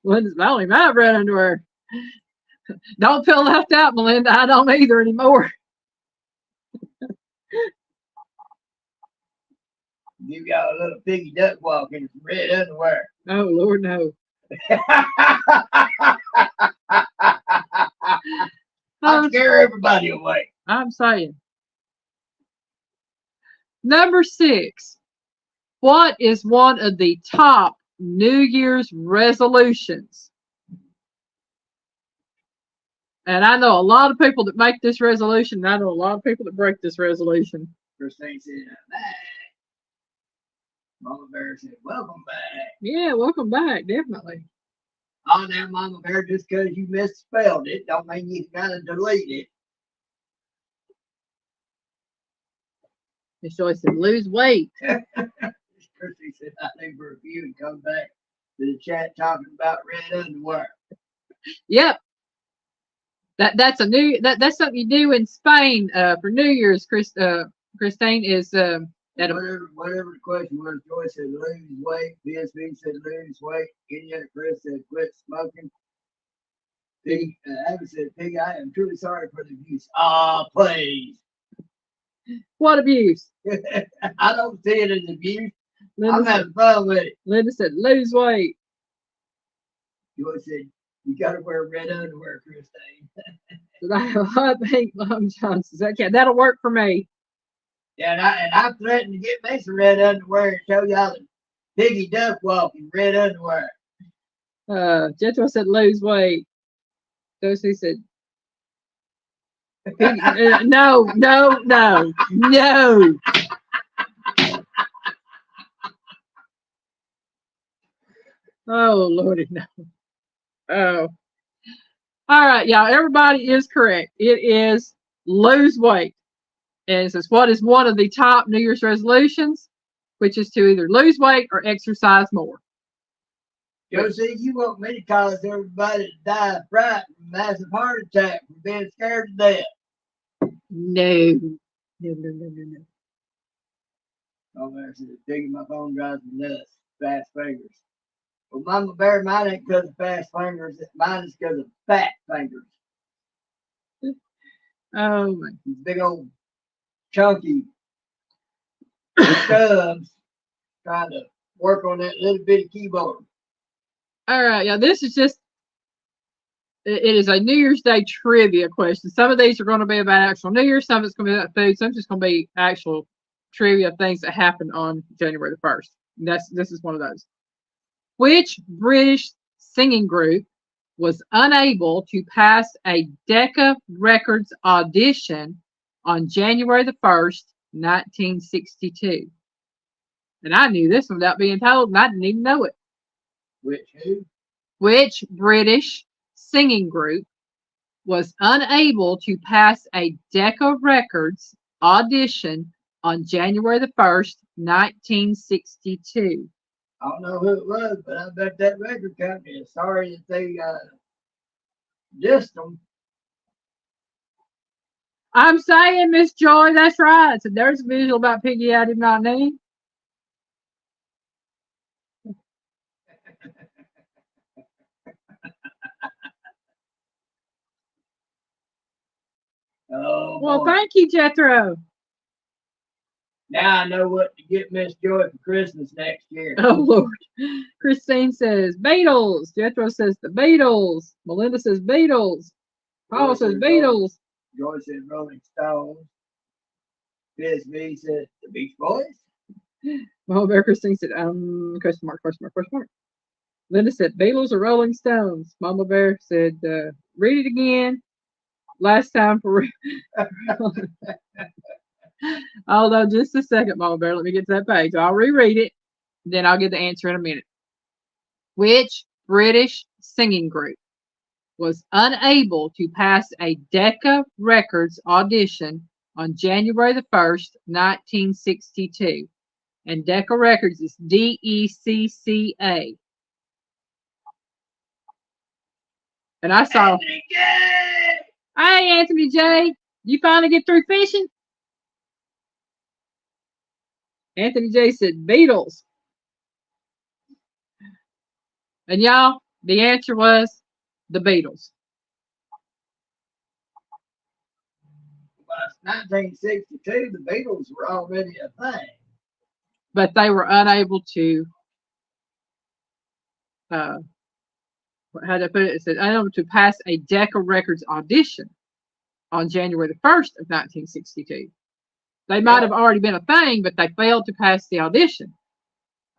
Linda's only my red underwear. Don't feel left out, Melinda. I don't either anymore.
You got a little piggy duck walk in some red underwear.
Oh, Lord, no.
I'll scare everybody away.
I'm saying. Number 6. What is one of the top New Year's resolutions? And I know a lot of people that make this resolution, and I know a lot of people that break this resolution.
Christine said, I'm back. Mama Bear said, welcome back.
Yeah, welcome back, definitely.
Oh, now, Mama Bear, just because you misspelled it, don't mean you gotta delete it.
Miss Joyce said, lose weight.
Christy said, I need for a few and come back to the chat talking about red underwear.
Yep. That's something you do in Spain for New Year's, Christine, is
whatever the question was, Joyce said lose weight, PSV said lose weight, Indiana Chris said quit smoking. Piggy, Abby said, Piggy, I am truly sorry for the abuse. Ah, please.
What abuse?
I don't see it as abuse.
Linda
I'm having fun with it.
Linda said, lose weight.
Joyce said, you gotta wear red underwear, Christine.
I think Mom Johnson's okay. That'll work for me.
Yeah, and I threatened to get me some red underwear and show y'all the piggy duck walk in red underwear.
Jethro said lose weight. Josie said no. Oh Lordy, no. Oh. All right, y'all. Everybody is correct. It is lose weight. And it says, what is one of the top New Year's resolutions? Which is to either lose weight or exercise more.
Josie, you want me to cause everybody to die of fright and massive heart attack from being scared to death?
No. No, no, no, no, no.
Oh, there's digging my phone drives me nuts. Fast fingers. Well, Mama Bear, mine ain't because of fast fingers. Mine is because of fat fingers.
Oh, my.
These big old chunky stubs trying to work on that little bitty keyboard.
All right, yeah, this is just, it is a New Year's Day trivia question. Some of these are going to be about actual New Year's, some of it's going to be about food, some just going to be actual trivia things that happened on January the 1st. This is one of those. Which British singing group was unable to pass a Decca Records audition on January the 1st, 1962? And I knew this without being told, and I didn't even know it.
Which who?
Which British singing group was unable to pass a Decca Records audition on January the 1st, 1962?
I don't know who it was, but I bet that record company is sorry that they dissed them.
I'm saying, Miss Joy, that's right. So there's a visual about Piggy I did not need.
Oh,
Well,
boy.
thank you, Jethro.
Now I know what to get Miss Joy for Christmas next year.
Oh, Lord. Christine says Beatles. Jethro says the Beatles. Melinda says Beatles. Paul says Beatles.
Joy said Rolling Stones. PSV said the Beach Boys.
Mama Bear Christine said, question mark, question mark, question mark. Linda said Beatles or Rolling Stones. Mama Bear said, read it again. Last time for hold on just a second, Mama Bear. Let me get to that page. I'll reread it. Then I'll get the answer in a minute. Which British singing group was unable to pass a Decca Records audition on January the 1st, 1962? And Decca Records is DECCA. And I saw,
Anthony J.
hey, Anthony J, you finally get through fishing? Anthony J said Beatles. And y'all, the answer was the Beatles.
By 1962, the Beatles were already a thing.
But they were unable to, how did I put it? It said unable to pass a Decca Records audition on January the 1st of 1962. They might have already been a thing, but they failed to pass the audition.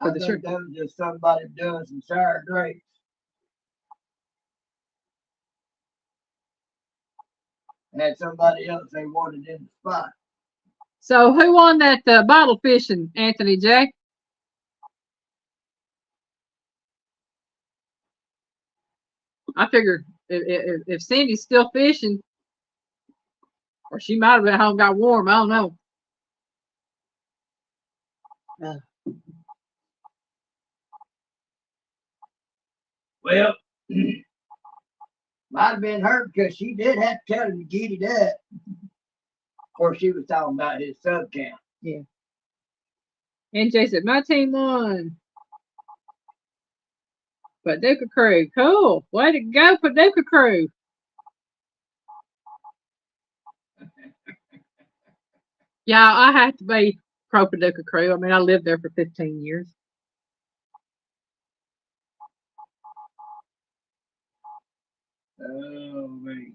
I think that was just somebody doing some sour grapes. Had somebody else they wanted in the spot.
So who won that bottle fishing, Anthony J? I figure if Cindy's still fishing, or she might have been home, got warm. I don't know.
Well, might have been her because she did have to tell him to get it up. Of course, she was talking about his sub count.
Yeah. NJ said, my team won. Paducah Crew. Cool. Way to go, Paducah Crew. Yeah, I have to be pro Paducah Crew. I mean, I lived there for 15 years.
Oh, man.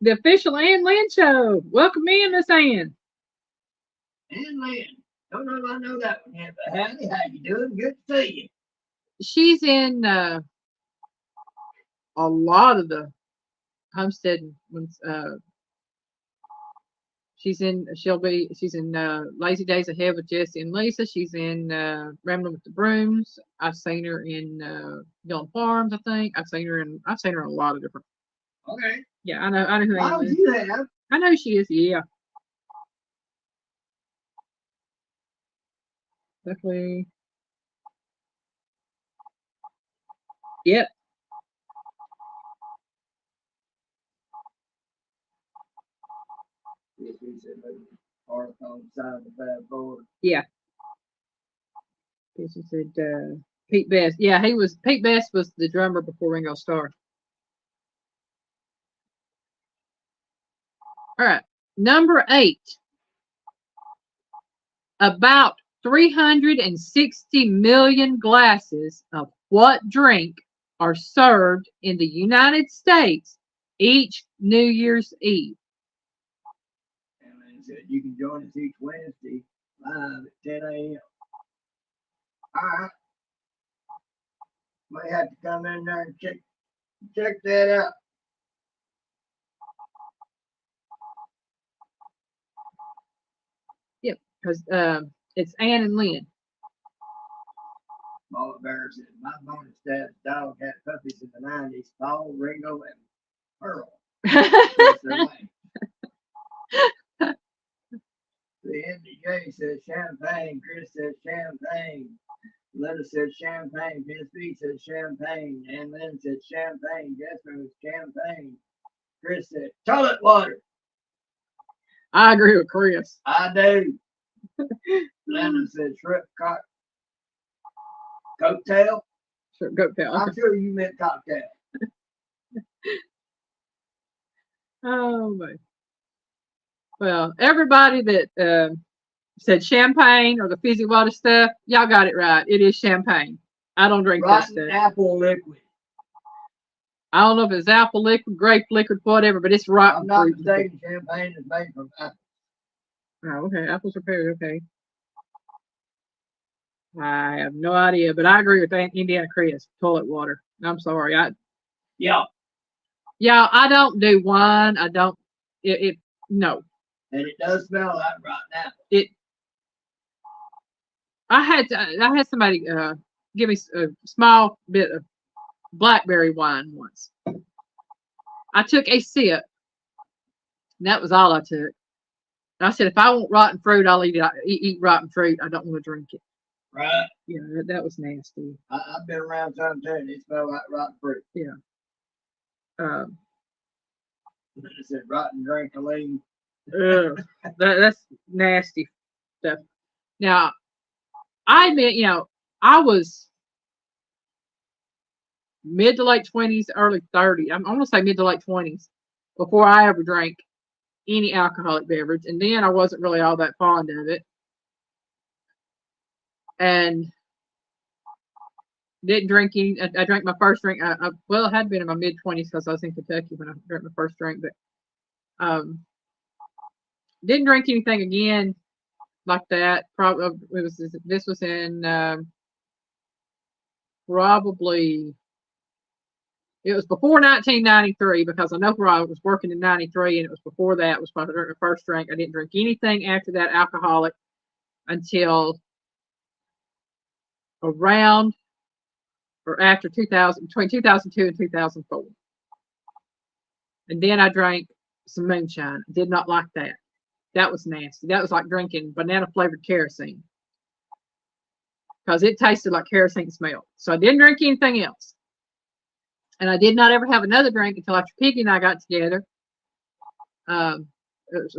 The official Ann Lynn show. Welcome in, Miss Ann.
Ann Lynn. Don't know if I know that one yet, but howdy, how you doing? Good to see you.
She's in a lot of the homesteading ones. She's in. She's in Lazy Days Ahead with Jesse and Lisa. She's in Rambling with the Brooms. I've seen her in Young Farms. I think I've seen her in. I've seen her in a lot of different.
Okay.
Yeah, I know. I know who
Why
Ann
would
is.
you have?
I know she is. Yeah, definitely. Yep.
Yes, he said maybe park on the side of the bad boy.
Yeah. She said Pete Best. Yeah, he was. Pete Best was the drummer before Ringo Starr. All right. Number 8. About 360 million glasses of what drink are served in the United States each New Year's Eve?
And then said you can join us each Wednesday live at 10 a.m. All right. May have to come in there and check that out.
Yep, because it's Ann and Lynn.
Mama Bear said my bonus dad's dog had puppies in the 90s. Paul, Ringo, and Pearl. That's their name. The MDJ says champagne. Chris says champagne. Linda said champagne. Miss B said champagne. And Lynn said champagne. Jasper was champagne. Chris said toilet water.
I agree with Chris.
I do. Linda said shrimp cocktail.
Sure, go tell.
I'm sure you meant cocktail.
Oh my. Well, everybody that said champagne or the fizzy water stuff, y'all got it right. It is champagne. I don't drink that
Rotten
stuff.
apple liquid.
I don't know if it's apple liquid, grape liquid, whatever, but it's rotten
I'm not
fruit.
mistaken. Champagne is made from apple.
Oh, okay. Apples are pears. Okay. I have no idea, but I agree with Indiana Chris. Toilet water. I'm sorry.
Yeah.
Yeah, I don't do wine. I don't. It no.
And it does smell like rotten apple.
It. I had somebody give me a small bit of blackberry wine once. I took a sip. And that was all I took. And I said, if I want rotten fruit, I'll eat it. Eat rotten fruit. I don't want to drink it.
Right.
Yeah, that was nasty.
I've been around some too, and it smells like rotten fruit.
Yeah.
It said rotten drink lean.
That's nasty stuff. Now, I admit, I was mid to late 20s, early 30s. I'm going to say mid to late 20s before I ever drank any alcoholic beverage. And then I wasn't really all that fond of it. And didn't drink any. I drank my first drink. Well, it had been in my mid 20s because I was in Kentucky when I drank my first drink. But didn't drink anything again like that. Probably this was in probably it was before 1993 because I know where I was working in 93 and it was before that was when I drank my first drink. I didn't drink anything after that alcoholic until around or after 2000, between 2002 and 2004. And then I drank some moonshine. Did not like that. That was nasty. That was like drinking banana flavored kerosene because it tasted like kerosene smelled. So I didn't drink anything else. And I did not ever have another drink until after Piggy and I got together. I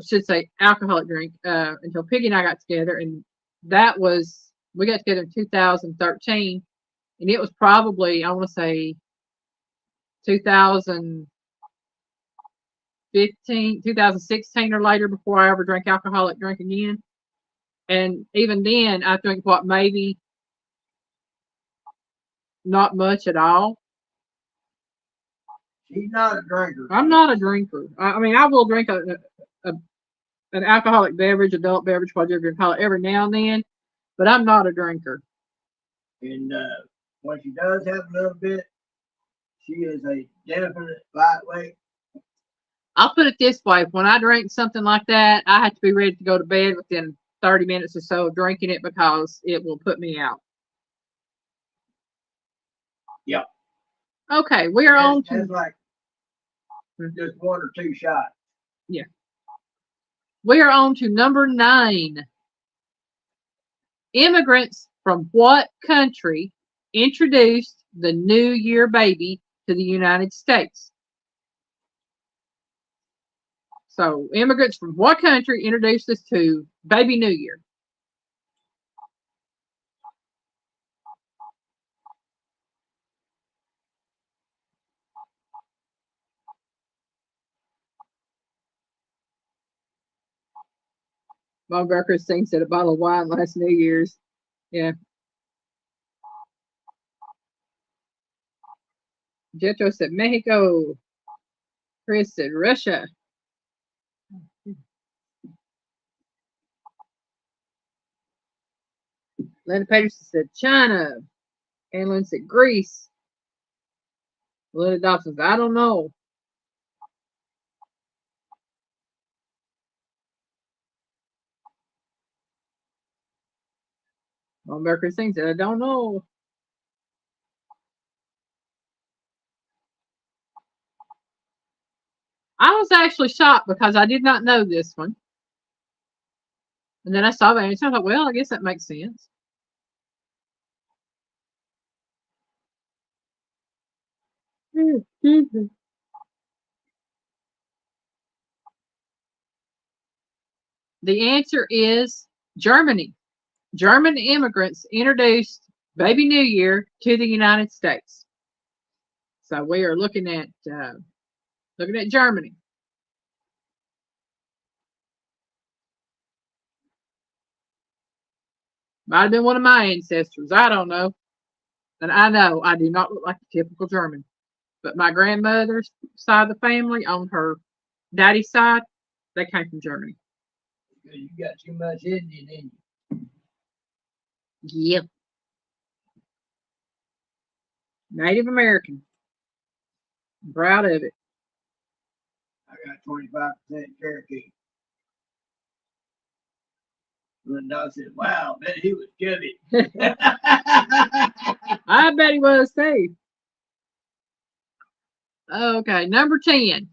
should say alcoholic drink until Piggy and I got together. And that was, we got together in 2013. And it was probably, I want to say 2015, 2016 or later before I ever drank alcoholic drink again. And even then, I think what maybe not much at all.
She's not a drinker.
I'm not a drinker. I mean, I will drink an alcoholic beverage, adult beverage, whatever you call it, every now and then, but I'm not a drinker.
And when she does have a little bit, she is a definite lightweight.
I'll put it this way: when I drink something like that, I have to be ready to go to bed within 30 minutes or so of drinking it because it will put me out.
Yep.
Okay, we are on to
That's like just 1 or 2 shots.
yeah. We are on to number 9. Immigrants from what country introduced the New Year baby to the United States? So, immigrants from what country introduced us to Baby New Year? Bob Barker thinks that a bottle of wine last New Year's. Yeah. Jetro said Mexico. Chris said Russia. Linda Peterson said China. Caitlin said Greece. Linda Dobson said, I don't know. Bob Barker thinks that I don't know. I was actually shocked because I did not know this one. And then I saw the answer. I thought, well, I guess that makes sense. The answer is Germany. German immigrants introduced Baby New Year to the United States. So we are looking at Germany. Might have been one of my ancestors. I don't know. And I know I do not look like a typical German. But my grandmother's side of the family, on her daddy's side, they came from Germany.
You got too much Indian in you.
Yep. Native American. I'm proud of it.
I got 25% Cherokee. Linda said, wow, bet he was chubby.
I bet he was too. Okay, number 10.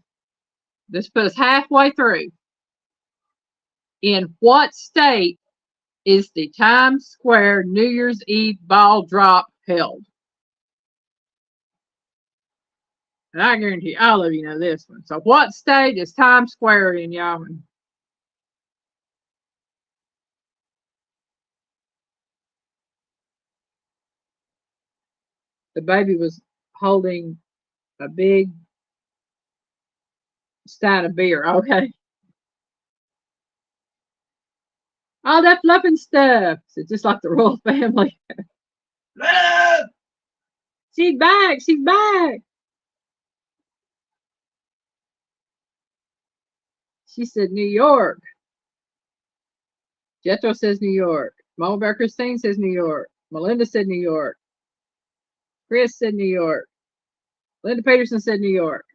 This put us halfway through. In what state is the Times Square New Year's Eve ball drop held? And I guarantee all of you know this one. So, what state is Times Square in, y'all? The baby was holding a big stein of beer. Okay. All that fluffing stuff. It's just like the royal family.
Love!
She's back. She's back. She said New York. Jethro says New York. Mama Bear Christine says New York. Melinda said New York. Chris said New York. Linda Peterson said New York.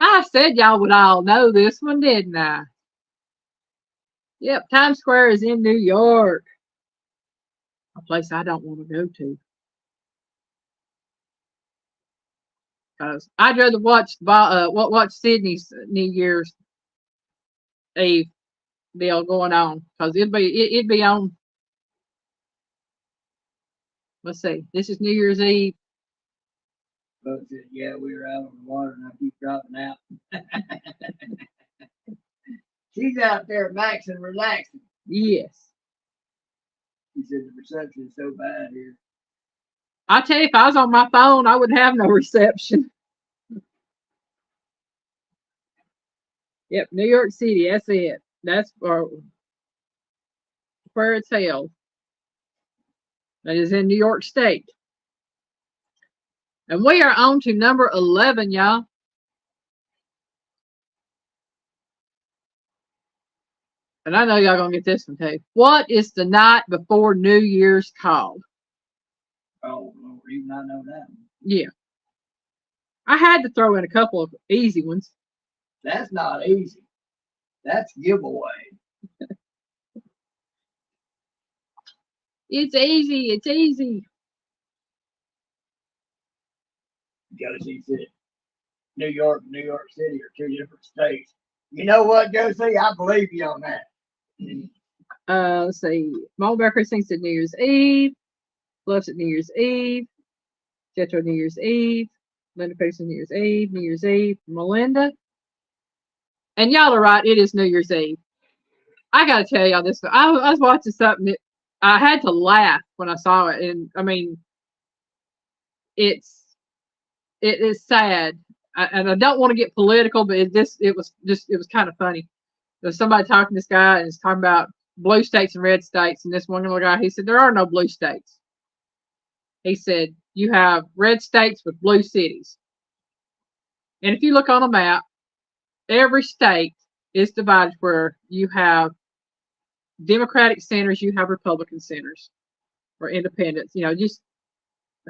I said y'all would all know this one, didn't I? Yep, Times Square is in New York. A place I don't want to go to. Because I'd rather watch Sydney's New Year's Eve deal going on. Because it'd be on. Let's see. This is New Year's Eve.
Folks said, yeah, we were out on the water and I keep dropping out. She's out there maxing, relaxing.
Yes.
She said the reception is so bad here.
I tell you, if I was on my phone, I wouldn't have no reception. Yep, New York City. That's it. That's where it's held. That is in New York State. And we are on to number 11, y'all. And I know y'all gonna get this one too. What is the night before New Year's called?
Oh, Lord, even I know that one.
Yeah. I had to throw in a couple of easy ones.
That's not easy. That's giveaway.
It's easy. It's easy.
Josie said, New York and New York City are two different states. You know what, Josie? I believe you on that.
Let's see. Mulberry Precinct's at New Year's Eve. Bluff's at New Year's Eve. Jetro New Year's Eve. Linda Peterson New Year's Eve. New Year's Eve. Melinda. And y'all are right. It is New Year's Eve. I gotta tell y'all this. I was watching something that I had to laugh when I saw it, and I mean, it is sad, and I don't want to get political, but it was kind of funny. There's somebody talking to this guy, and he's talking about blue states and red states, and this one little guy, he said there are no blue states. He said you have red states with blue cities, and if you look on a map, every state is divided where you have Democratic centers, you have Republican centers, or independents, just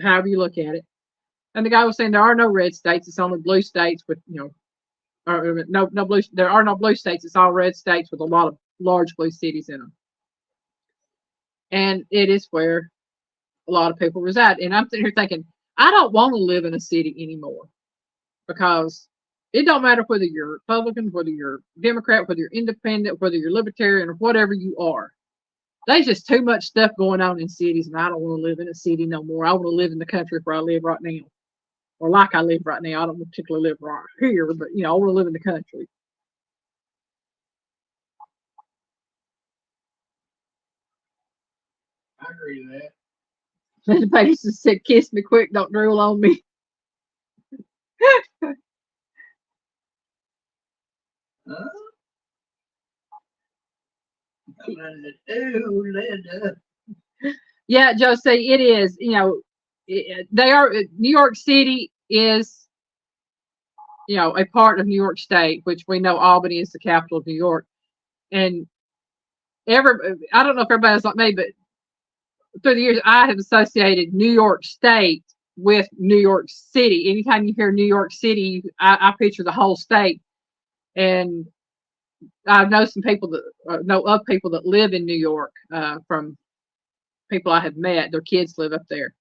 however you look at it. And the guy was saying there are no red states, it's only blue states with, or no blue, there are no blue states, it's all red states with a lot of large blue cities in them. And it is where a lot of people reside. And I'm sitting here thinking, I don't want to live in a city anymore because it don't matter whether you're Republican, whether you're Democrat, whether you're independent, whether you're libertarian, or whatever you are. There's just too much stuff going on in cities, and I don't want to live in a city no more. I want to live in the country where I live right now, or like I live right now. I don't particularly live right here, but I want to live in the country.
I agree with that.
And the Peterson said, "Kiss me quick, don't drool on me."
Huh? Ooh, Linda.
Yeah, Josie, it is. They are. New York City is, a part of New York State, which we know Albany is the capital of New York. And I don't know if everybody's like me, but through the years, I have associated New York State with New York City. Anytime you hear New York City, I picture the whole state. And I know some people that know of people that live in New York from people I have met. Their kids live up there.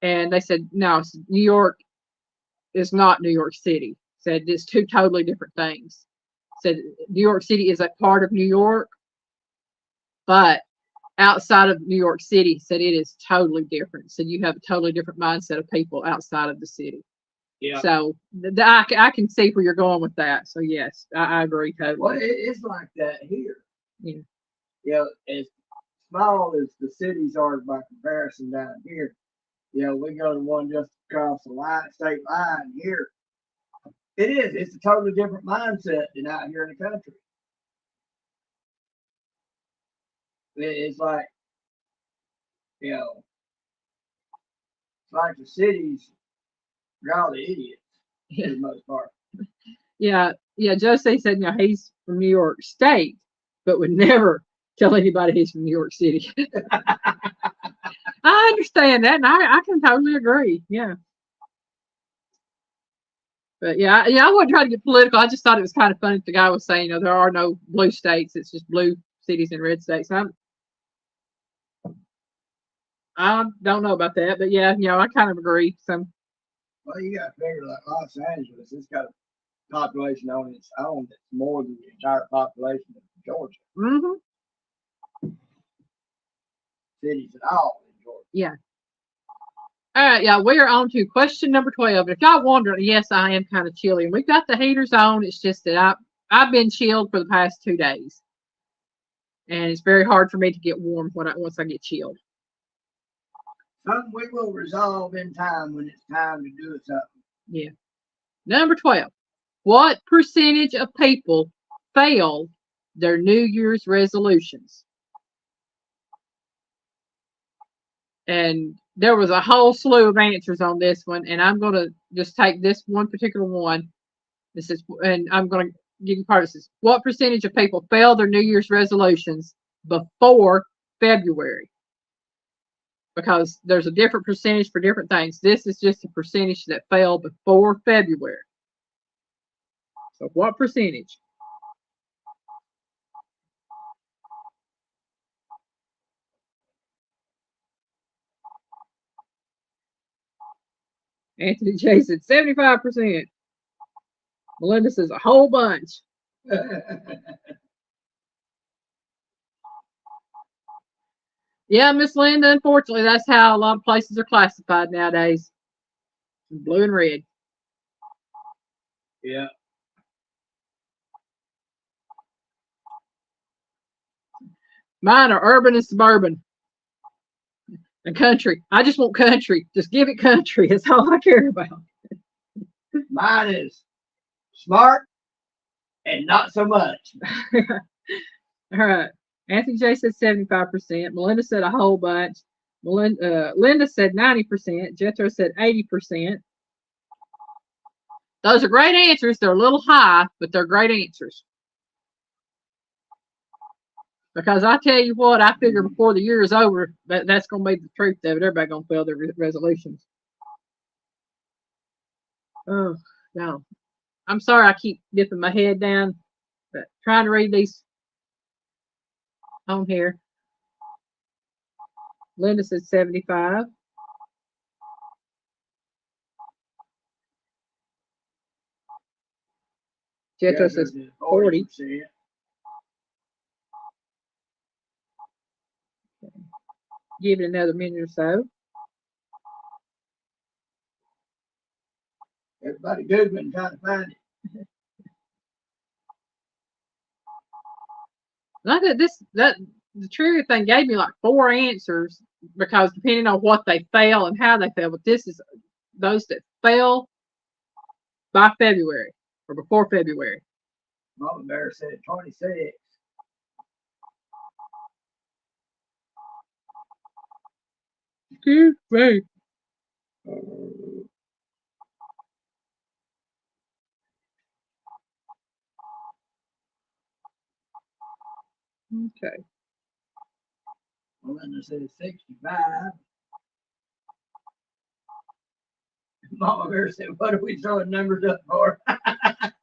And they said, no, New York is not New York City. Said it's two totally different things. Said New York City is a part of New York, but outside of New York City, said it is totally different. So you have a totally different mindset of people outside of the city.
Yeah.
So I can see where you're going with that. So yes, I agree totally.
Well, it's like that here.
Yeah.
As small as the cities are by comparison down here, we go to one just across the state line here. It is. It's a totally different mindset than out here in the country. It's like, it's like the cities are all the idiots for the most part.
Yeah. Josie said, he's from New York State, but would never tell anybody he's from New York City. I understand that, and I can totally agree. Yeah. But yeah, I wasn't trying to get political. I just thought it was kind of funny that the guy was saying, there are no blue states. It's just blue cities and red states. I don't know about that, but yeah, I kind of agree. So,
well, you got to figure like Los Angeles, it's got a population on its own that's more than the entire population of Georgia.
Mm-hmm.
Cities at all in Georgia.
Yeah. All right, yeah, we are on to question number 12. If y'all wondering, yes, I am kind of chilly. We've got the heaters on. It's just that I've been chilled for the past 2 days, and it's very hard for me to get warm once I get chilled.
Something we will resolve in time when it's time to do something.
Yeah. Number 12. What percentage of people fail their New Year's resolutions? And there was a whole slew of answers on this one, and I'm going to just take this one particular one. And I'm going to give you part of this. What percentage of people fail their New Year's resolutions before February? Because there's a different percentage for different things. This is just a percentage that failed before February. So what percentage? Anthony J said 75%. Melinda says a whole bunch. Yeah, Miss Linda, unfortunately, that's how a lot of places are classified nowadays. Blue and red.
Yeah.
Mine are urban and suburban. And country. I just want country. Just give it country. That's all I care about.
Mine is smart and not so much.
All right. Anthony J said 75%. Melinda said a whole bunch. Linda said 90%. Jethro said 80%. Those are great answers. They're a little high, but they're great answers. Because I tell you what, I figure before the year is over, that's going to be the truth of it. Everybody's going to fail their resolutions. Oh, no. I'm sorry I keep dipping my head down, but trying to read these on here. Linda said 75. Jethro says 40. Give it another minute or so.
Everybody Googling trying to find it.
Not that the trivia thing gave me like 4 answers because depending on what they fail and how they fail, but this is those that fail by February or before February.
Mama Bear said 26.
Excuse me. Okay.
Melinda said 65. Mama Bear said, what are we throwing numbers up for? Got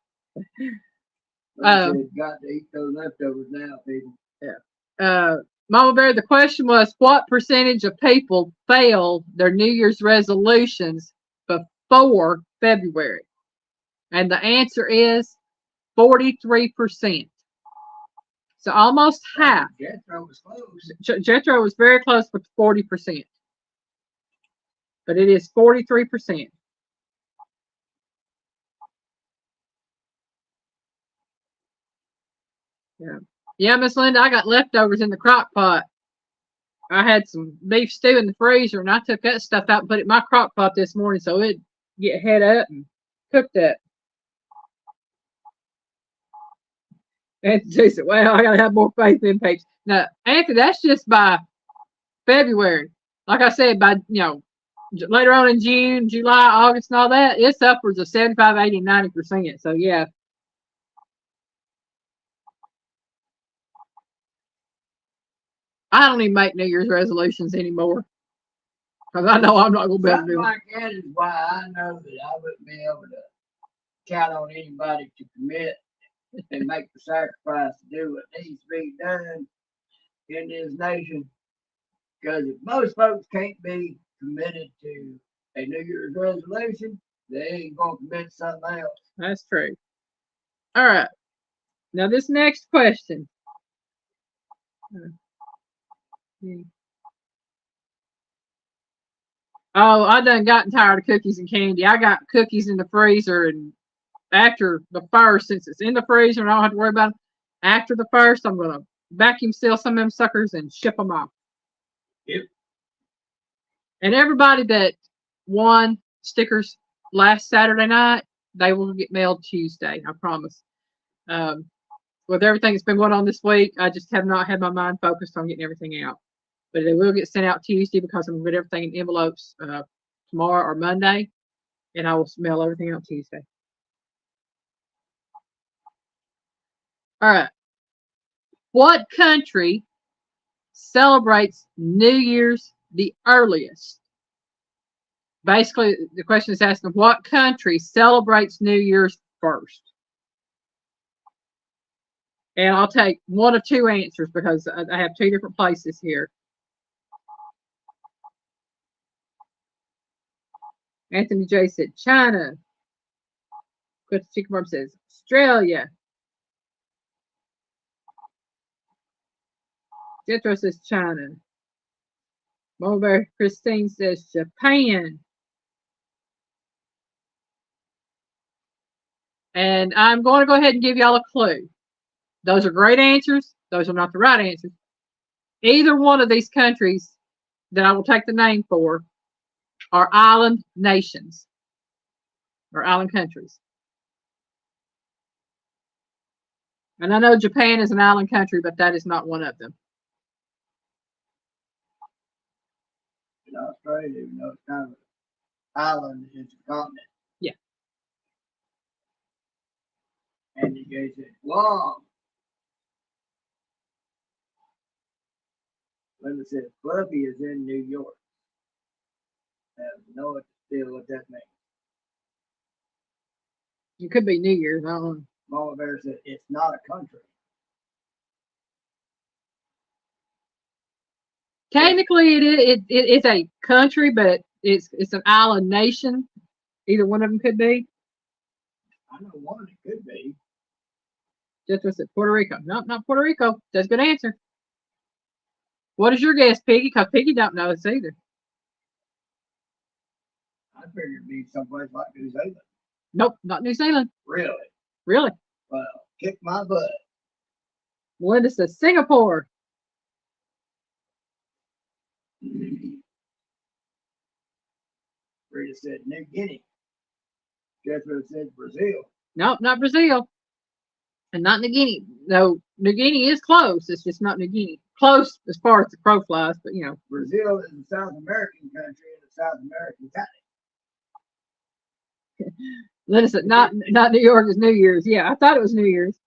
to eat those leftovers now, people.
Yeah. Mama Bear, the question was, what percentage of people fail their New Year's resolutions before February? And the answer is 43%. So almost half.
Jethro was close.
Jethro was very close with 40%. But it is 43%. Yeah. Yeah, Miss Linda, I got leftovers in the crock pot. I had some beef stew in the freezer and I took that stuff out and put it in my crock pot this morning so it'd get head up and cook that. Anthony said, well, I gotta have more faith in Paige. Now, Anthony, that's just by February. Like I said, by later on in June, July, August, and all that, it's upwards of 75, 80, 90%. So yeah. I don't even make New Year's resolutions anymore. Because I know I'm not going to be able to do it.
Something like that is why I know that I wouldn't be able to count on anybody to commit and make the sacrifice to do what needs to be done in this nation. Because if most folks can't be committed to a New Year's resolution, they ain't going to commit to something else.
That's true. All right. Now, this next question. Oh, I done gotten tired of cookies and candy. I got cookies in the freezer, and after the first, since it's in the freezer and I don't have to worry about it, after the first, I'm going to vacuum seal some of them suckers and ship them off.
Yep.
And everybody that won stickers last Saturday night, they will get mailed Tuesday. I promise. With everything that's been going on this week, I just have not had my mind focused on getting everything out. But they will get sent out Tuesday because I'm going to put everything in envelopes tomorrow or Monday, and I will mail everything out Tuesday. All right. What country celebrates New Year's the earliest? Basically, the question is asking what country celebrates New Year's first? And I'll take one of two answers because I have two different places here. Anthony J said China. Chris Chicken Barb says Australia. Jetro says China. Mama Bear Christine says Japan. And I'm going to go ahead and give y'all a clue. Those are great answers. Those are not the right answers. Either one of these countries that I will take the name for are island nations or island countries. And I know Japan is an island country, but that is not one of them.
In Australia, you know, it's kind of an island, it's a continent.
Yeah.
And the guy said, Guam. Linda said, Fluffy is in New York. I have no idea what that means.
It could be New Year's. I don't know.
Mama Bear said, it's not a country.
Technically, it's a country, but it's an island nation. Either one of them could be.
I know one it could be.
Just said Puerto Rico. Nope, not Puerto Rico. That's a good answer. What is your guess, Piggy? Because Piggy don't know this either.
I figured it'd be someplace like New Zealand.
Nope, not New Zealand.
Really?
Really?
Well, kick my butt.
Melinda says Singapore.
Rita said New Guinea. Jethro said Brazil.
Nope, not Brazil. And not New Guinea. No, New Guinea is close. It's just not New Guinea. Close as far as the crow flies, but you know.
Brazil is a South American country and a South American country.
Linda said not New York is New Year's. Yeah, I thought it was New Year's.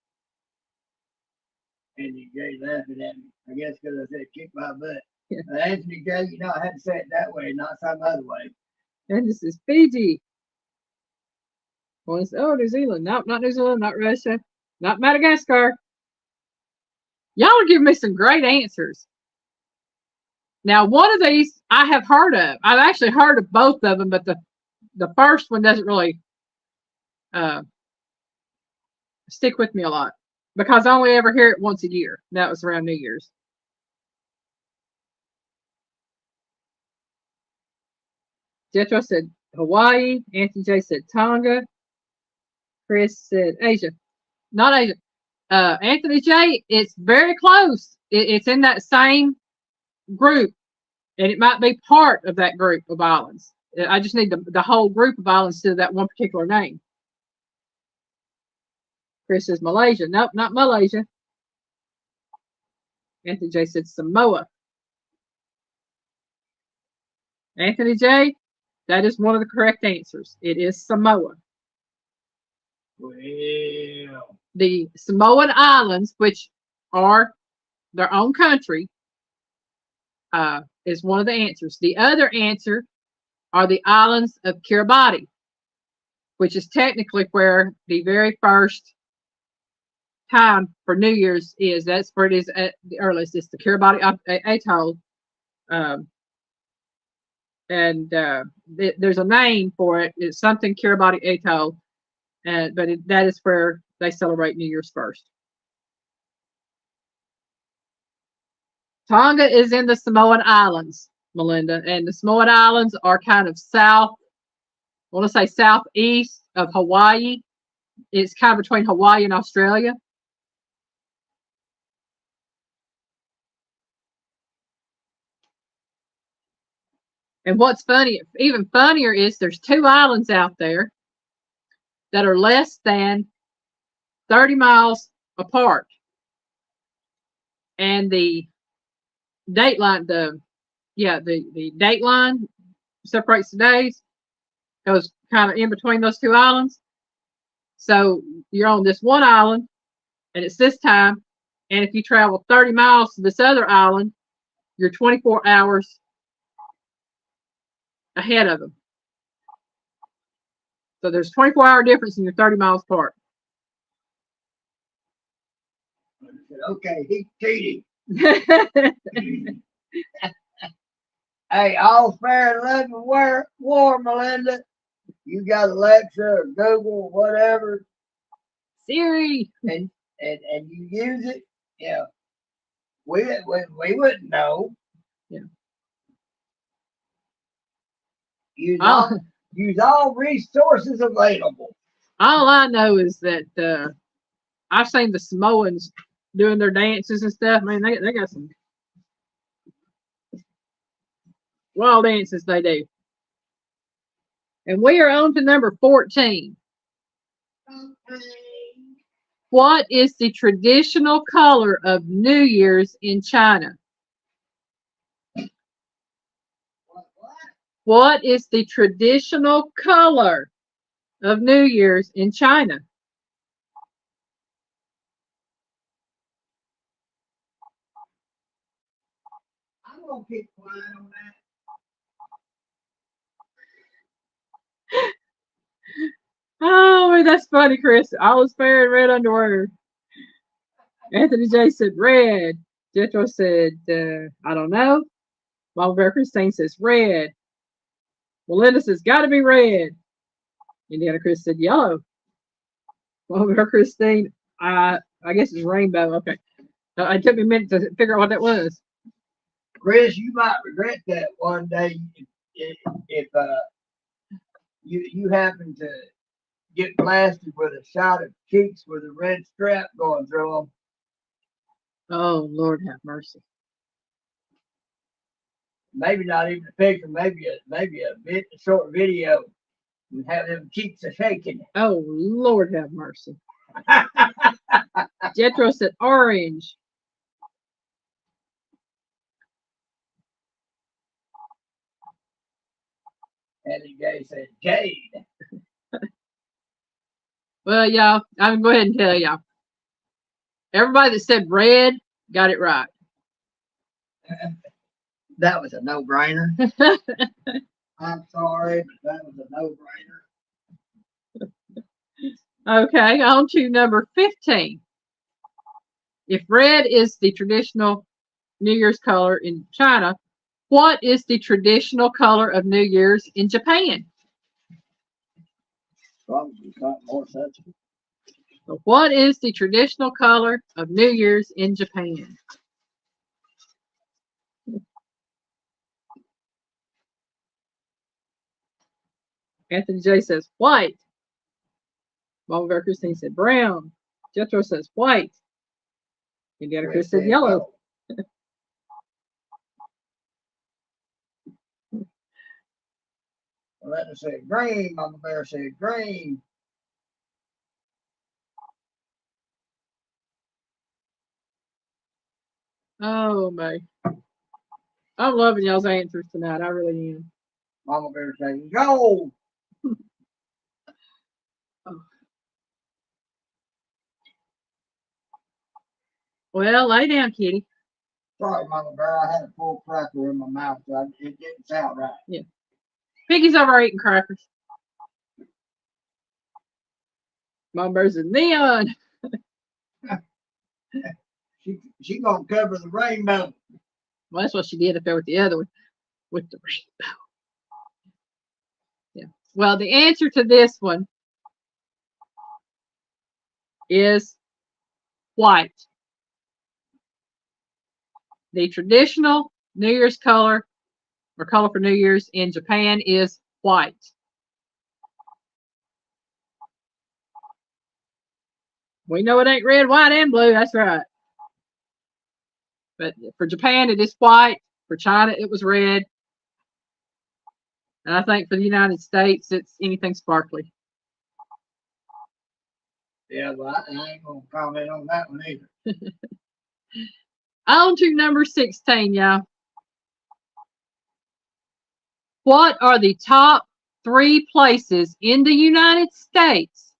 Anthony J laughing at me. I guess because I said kick my butt.
Yeah.
Anthony J, you know I had to say it that way, not some other way.
And this is Fiji. Oh, New Zealand. Nope, not New Zealand, not Russia, not Madagascar. Y'all are giving me some great answers. Now, one of these I have heard of. I've actually heard of both of them, but the first one doesn't really stick with me a lot because I only ever hear it once a year. That was around New Year's. Jetro said Hawaii. Anthony J said Tonga. Chris said Asia. Not Asia. Anthony J, it's very close. It's in that same group, and it might be part of that group of islands. I just need the whole group of islands to that one particular name. Chris says Malaysia. Nope, not Malaysia. Anthony J said Samoa. Anthony J, that is one of the correct answers. It is Samoa.
Well,
the Samoan Islands, which are their own country, is one of the answers. The other answer are the islands of Kiribati, which is technically where the very first time for New Year's is. That's where it is at the earliest. It's the Kiribati Atoll. And there's a name for it. It's something Kiribati Atoll. But that is where they celebrate New Year's first. Tonga is in the Samoan Islands, Melinda, and the Samoan Islands are kind of south, I want to say southeast of Hawaii. It's kind of between Hawaii and Australia. And what's funny, even funnier, is there's two islands out there that are less than 30 miles apart. And the date line, the date line separates the days, goes kind of in between those two islands. So you're on this one island and it's this time. And if you travel 30 miles to this other island, you're 24 hours ahead of them. So there's 24-hour difference and you're 30 miles apart.
said, okay, he's cheating. Hey, all fair and loving war, Melinda. You got Alexa or Google or whatever,
Siri.
and you use it. Yeah, we wouldn't know.
Yeah.
Use all resources available.
All I know is that I've seen the Samoans doing their dances and stuff. Man, they got some wild dances they do. And we are on to number 14.
Okay.
What is the traditional color of New Year's in China? What is the traditional color of New Year's in China?
I'm gonna keep quiet on that.
Oh, that's funny, Chris. All is fair in red underwear. Anthony J said red. Jethro said, I don't know. Mama Bear Christine says red. Melinda says, gotta be red. Indiana Chris said yellow. Mama Bear Christine, I guess it's rainbow. Okay. It took me a minute to figure out what that was.
Chris, you might regret that one day if you happen to get blasted with a shot of cheeks with a red strap going through them.
Oh, Lord have mercy.
Maybe not even a picture, maybe a short video, and have them cheeks a shaking.
Oh, Lord have mercy. Jethro said orange.
And the guy said jade.
Well, y'all, I'm going to go ahead and tell y'all. Everybody that said red got it right.
That was a no-brainer. I'm sorry, but that was a no-brainer.
Okay, on to number 15. If red is the traditional New Year's color in China, what is the traditional color of New Year's in Japan?
Probably something more sensible.
So what is the traditional color of New Year's in Japan? Anthony J says white. Mama Bear Christine said brown. Jethro says white. Indiana Chris said yellow.
Lena said green. Mama Bear said green.
Oh my. I'm loving y'all's answers tonight. I really am.
Mama Bear said gold.
Well, lay down, kitty.
Sorry, Mama Bear. I had a full cracker in my mouth, so it didn't sound right.
Yeah. Piggy's over eating crackers. Mama Bear's is neon.
She gonna cover the rainbow.
Well, that's what she did up there with the other one, with the rainbow. Yeah. Well, the answer to this one is white. The traditional New Year's color or color for New Year's in Japan is white. We know it ain't red, white, and blue. That's right. But for Japan, it is white. For China, it was red. And I think for the United States, it's anything sparkly.
Yeah, well, I ain't gonna comment on that one either.
On to number 16, y'all. What are the top 3 places in the United States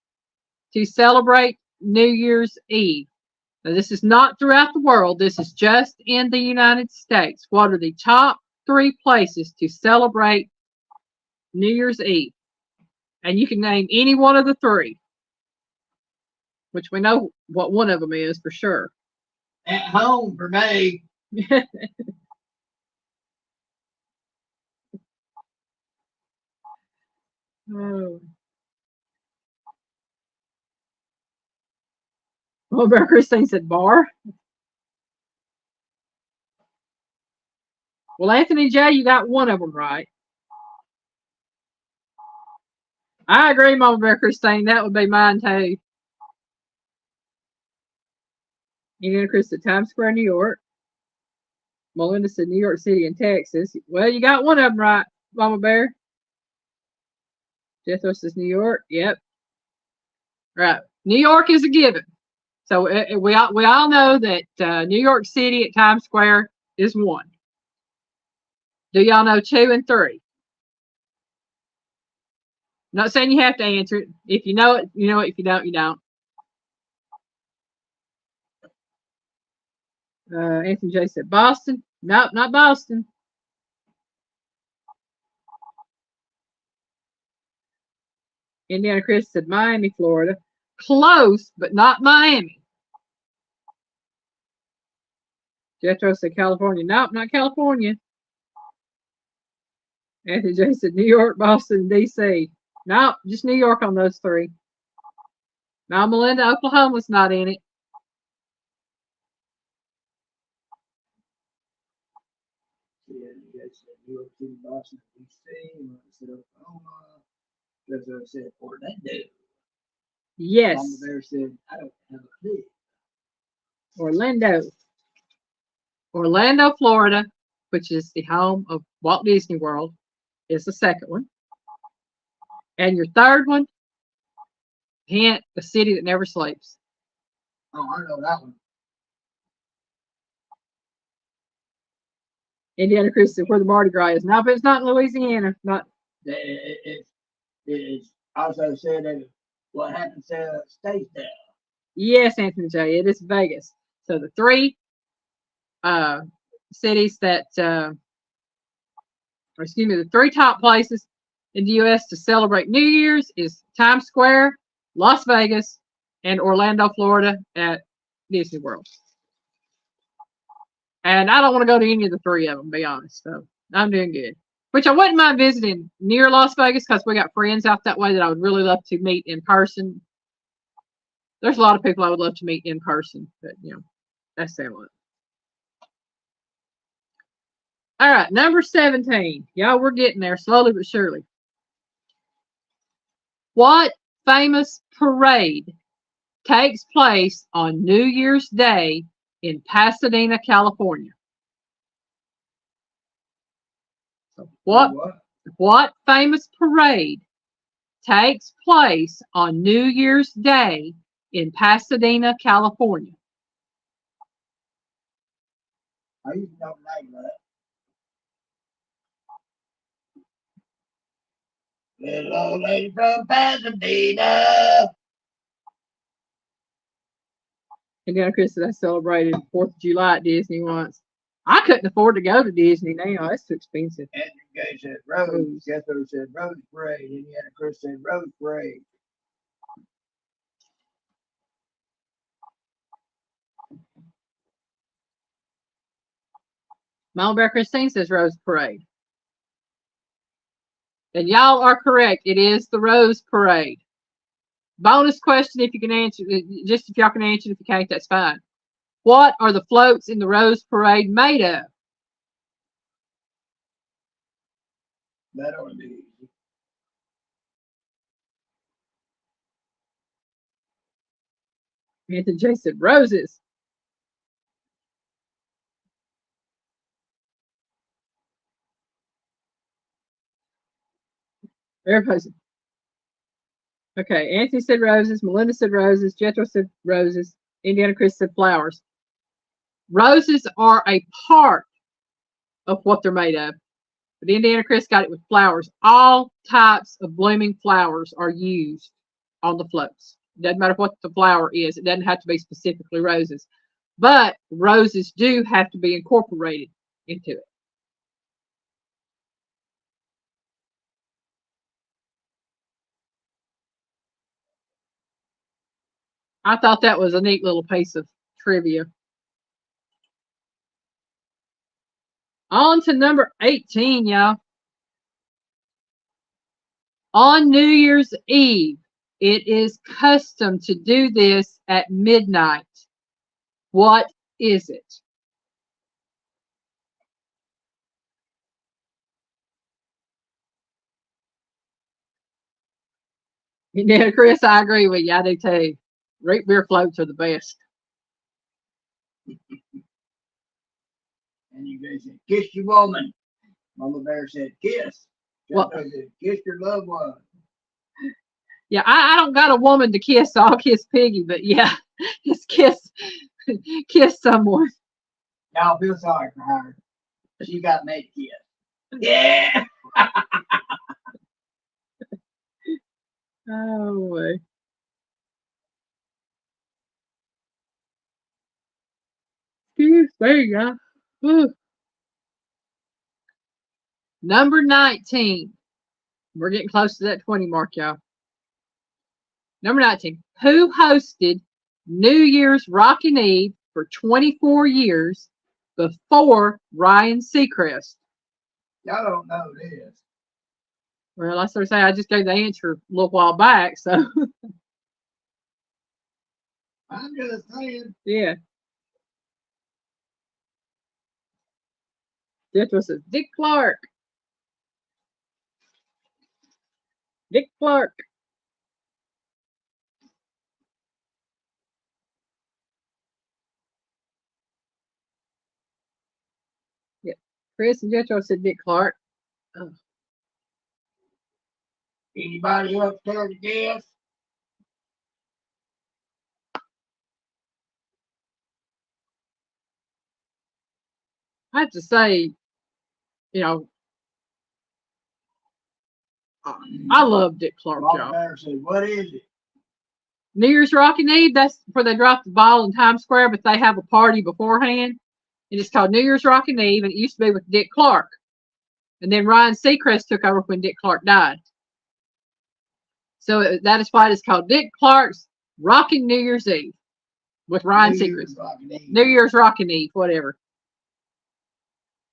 to celebrate New Year's Eve? Now, this is not throughout the world. This is just in the United States. What are the top 3 places to celebrate New Year's Eve? And you can name any one of the 3, which we know what one of them is for sure.
At home for me.
Oh. Well, Bear Christine said bar. Well, Anthony J, you got one of them right. I agree, Mama Bear Christine. That would be mine too. Indiana Chris said Times Square, New York. Melinda said New York City and Texas. Well, you got one of them right, Mama Bear. Jethro says New York. Yep. Right. New York is a given. So we all know that New York City at Times Square is one. Do y'all know 2 and 3? Not saying you have to answer it. If you know it, you know it. If you don't, you don't. Anthony J said Boston. Nope, not Boston. Indiana Chris said Miami, Florida. Close, but not Miami. Jethro said California. Nope, not California. Anthony J said New York, Boston, D.C. Nope, just New York on those 3. Now Melinda, Oklahoma's not in it.
Yeah, you guys said New York City, Boston, D.C. You said Oklahoma. Jethro said Orlando.
Yes.
Mama Bear said, I don't have a clue.
Orlando. Orlando, Florida, which is the home of Walt Disney World, is the second one. And your third one, hint, the city that never sleeps.
Oh, I know that one.
Indiana Chris said where the Mardi Gras is. Now, if it's not in Louisiana, not.
It's also said that what happens stays there.
Yes, Anthony J, it is Vegas. So the 3 cities that, or excuse me, the 3 top places in the U.S. to celebrate New Year's is Times Square, Las Vegas, and Orlando, Florida at Disney World. And I don't want to go to any of the 3 of them, to be honest. So I'm doing good. Which I wouldn't mind visiting near Las Vegas because we got friends out that way that I would really love to meet in person. There's a lot of people I would love to meet in person, but that's their one. All right, number 17. Y'all, we're getting there slowly but surely. What famous parade takes place on New Year's Day in Pasadena, California? So what famous parade takes place on New Year's Day in Pasadena, California?
I used to know the name of it. Little old lady from Pasadena.
And Chris said I celebrated 4th of July at Disney once. I couldn't afford to go to Disney now. It's too expensive.
Andrew Gay said Rose. Jethro said Rose Parade. Indiana Chris said Rose Parade.
Mama Bear Christine says Rose Parade. And y'all are correct. It is the Rose Parade. Bonus question if you can answer, just if y'all can answer. If you can't, that's fine. What are the floats in the Rose Parade made of?
That ought to be easy.
Anthony J said roses. Everybody's okay. Anthony said roses. Melinda said roses. Jethro said roses. Indiana Chris said flowers. Roses are a part of what they're made of. But Indiana Chris got it with flowers. All types of blooming flowers are used on the floats. It doesn't matter what the flower is. It doesn't have to be specifically roses. But roses do have to be incorporated into it. I thought that was a neat little piece of trivia. On to number 18, y'all. On New Year's Eve, it is custom to do this at midnight. What is it? Yeah, Chris, I agree with you. I do too. Root beer floats are the best.
And you guys said, kiss your woman. Mama Bear said, kiss.
Well,
Kiss your loved one.
yeah, I don't got a woman to kiss, so I'll kiss Piggy. But yeah, just kiss someone.
Y'all feel sorry for her. She got made kiss. Yeah.
Oh boy. Excuse me, yeah. Number 19. We're getting close to that 20 mark, y'all. Number 19. Who hosted New Year's Rockin' Eve for 24 years before Ryan Seacrest?
Y'all don't know this.
Well, I sort of say I just gave the answer a little while back, so
I'm just saying.
yeah. This was a Dick Clark. Dick Clark. Yeah. Chris and Jetro said Dick Clark. Oh.
Anybody else care to guess?
I have to say, you know, I love Dick Clark,
Mama
y'all.
Bear said, what is it?
New Year's Rockin' Eve, that's where they drop the ball in Times Square, but they have a party beforehand. And it's called New Year's Rockin' Eve, and it used to be with Dick Clark. And then Ryan Seacrest took over when Dick Clark died. So that is why it's called Dick Clark's Rockin' New Year's Eve with Ryan Seacrest. New Year's Rockin' Eve, whatever.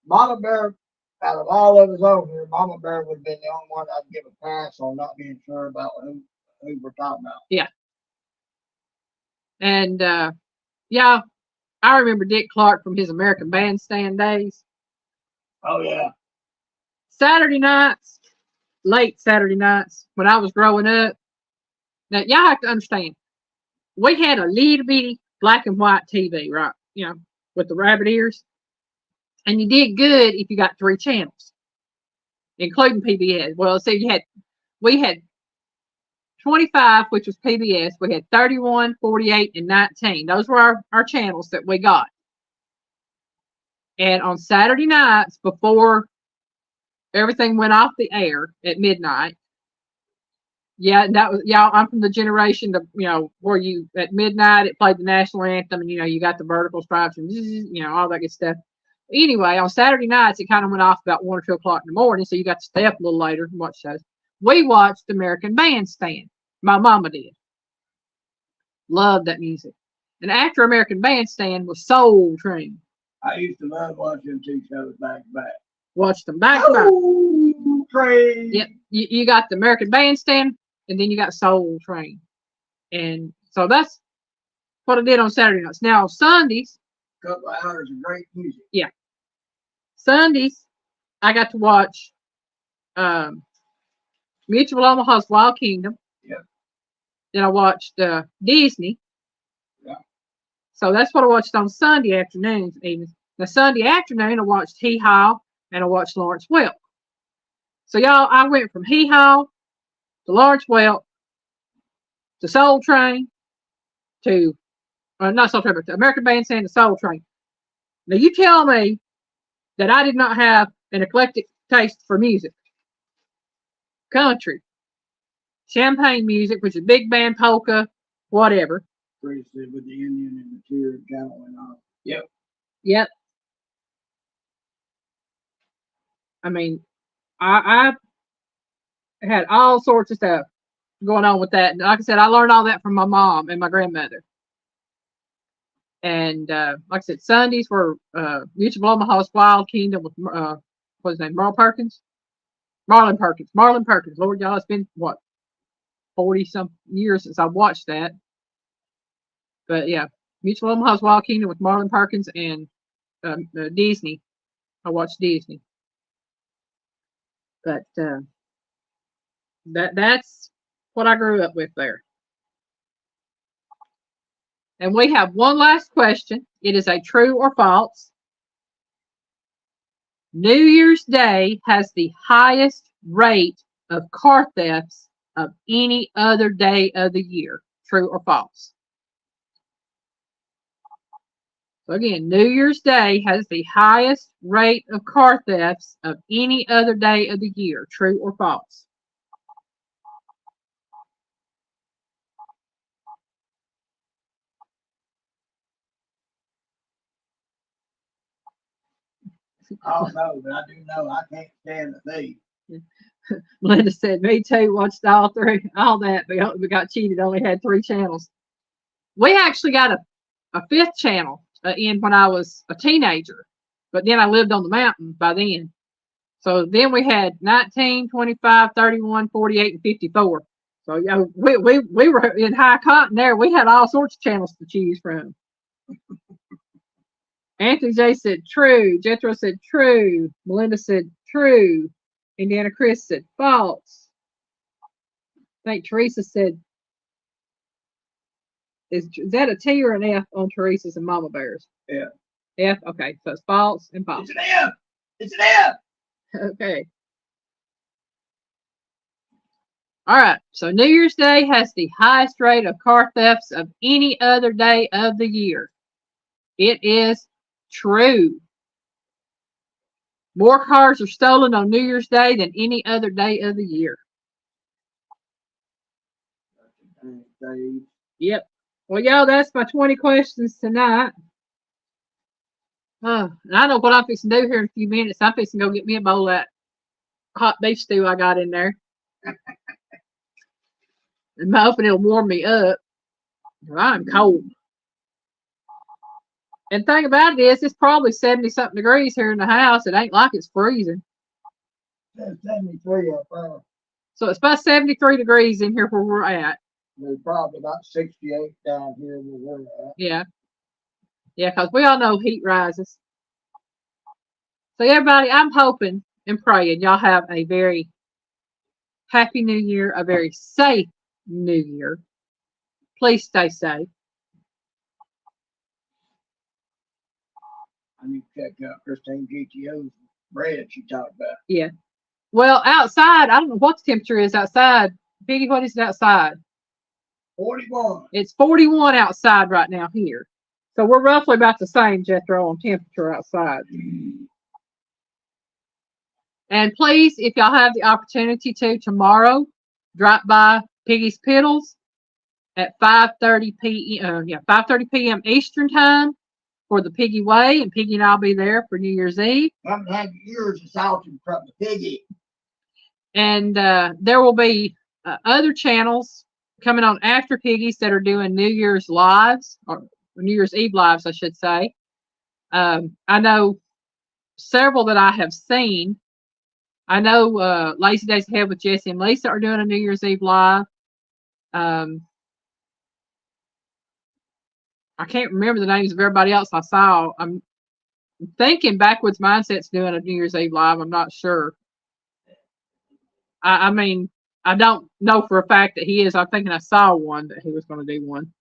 Mama Bear, out of all of us over here, Mama Bear would have been the only one I'd give a pass on not being sure about who we're talking about.
Yeah. And yeah, I remember Dick Clark from his American Bandstand days.
Oh, yeah.
Saturday nights, late Saturday nights, when I was growing up. Now, y'all have to understand, we had a little bitty black and white TV, right? You know, with the rabbit ears. And you did good if you got 3 channels, including PBS. Well, so we had 25, which was PBS. We had 31, 48, and 19. Those were our channels that we got. And on Saturday nights, before everything went off the air at midnight, yeah, that was I'm from the generation of where you at midnight it played the national anthem, and you got the vertical stripes and all that good stuff. Anyway, on Saturday nights it kind of went off about 1 or 2 o'clock in the morning, so you got to stay up a little later and watch those. We watched American Bandstand. My mama did. Loved that music. And after American Bandstand was Soul Train.
I used to love watching 2 shows back to back.
Watched them back to back.
Soul Train.
Yep. You got the American Bandstand, and then you got Soul Train. And so that's what I did on Saturday nights. Now, on Sundays.
A couple of hours of great music.
Yeah. Sundays, I got to watch Mutual Omaha's Wild Kingdom.
Yeah.
Then I watched Disney.
Yeah.
So that's what I watched on Sunday afternoons, evenings. Now, Sunday afternoon, I watched Hee Haw and I watched Lawrence Welk. So, y'all, I went from Hee Haw to Lawrence Welk to Soul Train to, not Soul Train, but to American Bandstand to Soul Train. Now, you tell me that I did not have an eclectic taste for music. Country, champagne music, which is big band, polka, whatever.
Chris said with the Indian and the tear kind of went off. Yep.
Yep. I mean, I had all sorts of stuff going on with that. And like I said, I learned all that from my mom and my grandmother. And like I said, Sundays were Mutual of Omaha's Wild Kingdom with what's his name, Marlon Perkins. Marlon Perkins. Lord, y'all, it's been what 40 some years since I watched that. But yeah, Mutual of Omaha's Wild Kingdom with Marlon Perkins and Disney. I watched Disney. But that's what I grew up with there. And we have one last question. It is a true or false. New Year's Day has the highest rate of car thefts of any other day of the year. True or false? So again, New Year's Day has the highest rate of car thefts of any other day of the year. True or false?
I don't know, but I do know I can't stand the thief.
Linda said, me too, watched all three, all that. We got cheated, only had 3 channels. We actually got a 5th channel in when I was a teenager, but then I lived on the mountain by then. So then we had 19, 25, 31, 48, and 54. So yeah, we were in high cotton there. We had all sorts of channels to choose from. Anthony J said true. Jethro said true. Melinda said true. Indiana Chris said false. I think Teresa said, is that a T or an F on Teresa's and Mama Bear's?
Yeah.
F? Okay, so it's false and false.
It's an F. It's an F.
Okay. All right. So New Year's Day has the highest rate of car thefts of any other day of the year. It is true. More cars are stolen on New Year's Day than any other day of the year. Yep. Well, y'all, that's my 20 questions tonight. And I know what I'm fixing to do here in a few minutes. I'm fixing to go get me a bowl of that hot beef stew I got in there. And I'm hoping it'll warm me up. I'm cold. And the thing about it is, it's probably 70-something degrees here in the house. It ain't like it's freezing.
It's 73 up there.
So it's about 73 degrees in here where we're at.
There's probably about 68 down here where we're at.
Yeah. Yeah, because we all know heat rises. So everybody, I'm hoping and praying y'all have a very happy new year, a very safe new year. Please stay safe.
I need to check out Christine GTO's bread she talked about.
Yeah. Well, outside, I don't know what the temperature is outside. Biggie, what is it outside?
41.
It's 41 outside right now here. So we're roughly about the same, Jethro, on temperature outside. And please, if y'all have the opportunity to, tomorrow, drop by Piggy's Piddles at 5:30 p.m. 5:30 p.m. Eastern time for the Piggy Way, and Piggy and I'll be there for New Year's Eve.
Come have yours of salted from the piggy.
And there will be other channels coming on after Piggy's that are doing New Year's lives, or New Year's Eve lives, I should say. I know several that I have seen. I know Lazy Days Ahead with Jesse and Lisa are doing a New Year's Eve live. I can't remember the names of everybody else I saw. I'm thinking Backwoods Mindset's doing a New Year's Eve live. I'm not sure. I mean, I don't know for a fact that he is. I'm thinking I saw one that he was going to do one.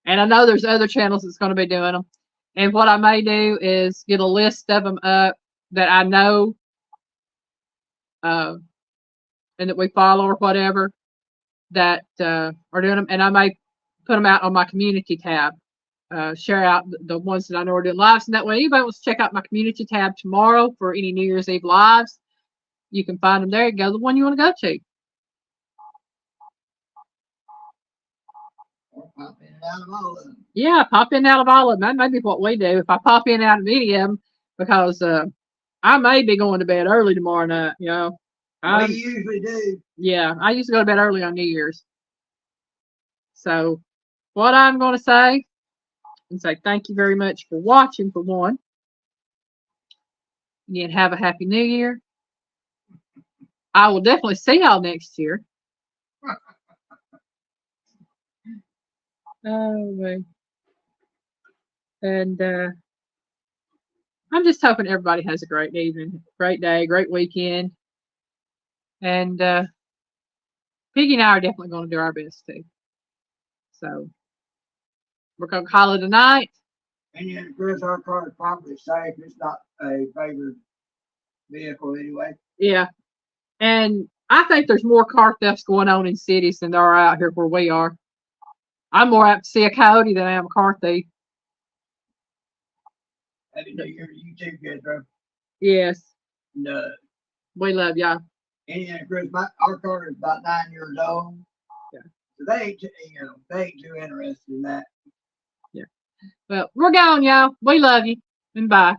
And I know there's other channels that's going to be doing them. And what I may do is get a list of them up that I know and that we follow or whatever that are doing them. And I may put them out on my community tab. Share out the ones that I know are doing lives. And that way, anybody wants to check out my community tab tomorrow for any New Year's Eve lives, you can find them there. Go to the one you want to go to.
Pop in and out of all of them.
Yeah, pop in and out of all of them. That may be what we do. If I pop in and out of any of them, because I may be going to bed early tomorrow night. You know,
We usually do.
Yeah, I used to go to bed early on New Year's. So what I'm going to say and say thank you very much for watching, for one. And yet have a happy new year. I will definitely see y'all next year. Oh, man. And I'm just hoping everybody has a great evening, great day, great weekend. And Piggy and I are definitely going to do our best too. So we're going to call it a night.
And yet, Chris, our car is probably safe. It's not a favored vehicle anyway.
Yeah. And I think there's more car thefts going on in cities than there are out here where we are. I'm more apt to see a coyote than I am a car thief.
Happy New Year to you too, Pedro.
Yes.
No.
We love y'all.
And yet, Chris, our car is about 9 years old.
Yeah.
So they ain't, they ain't too interested in that.
Yeah. Well, we're gone, y'all. We love you. And bye.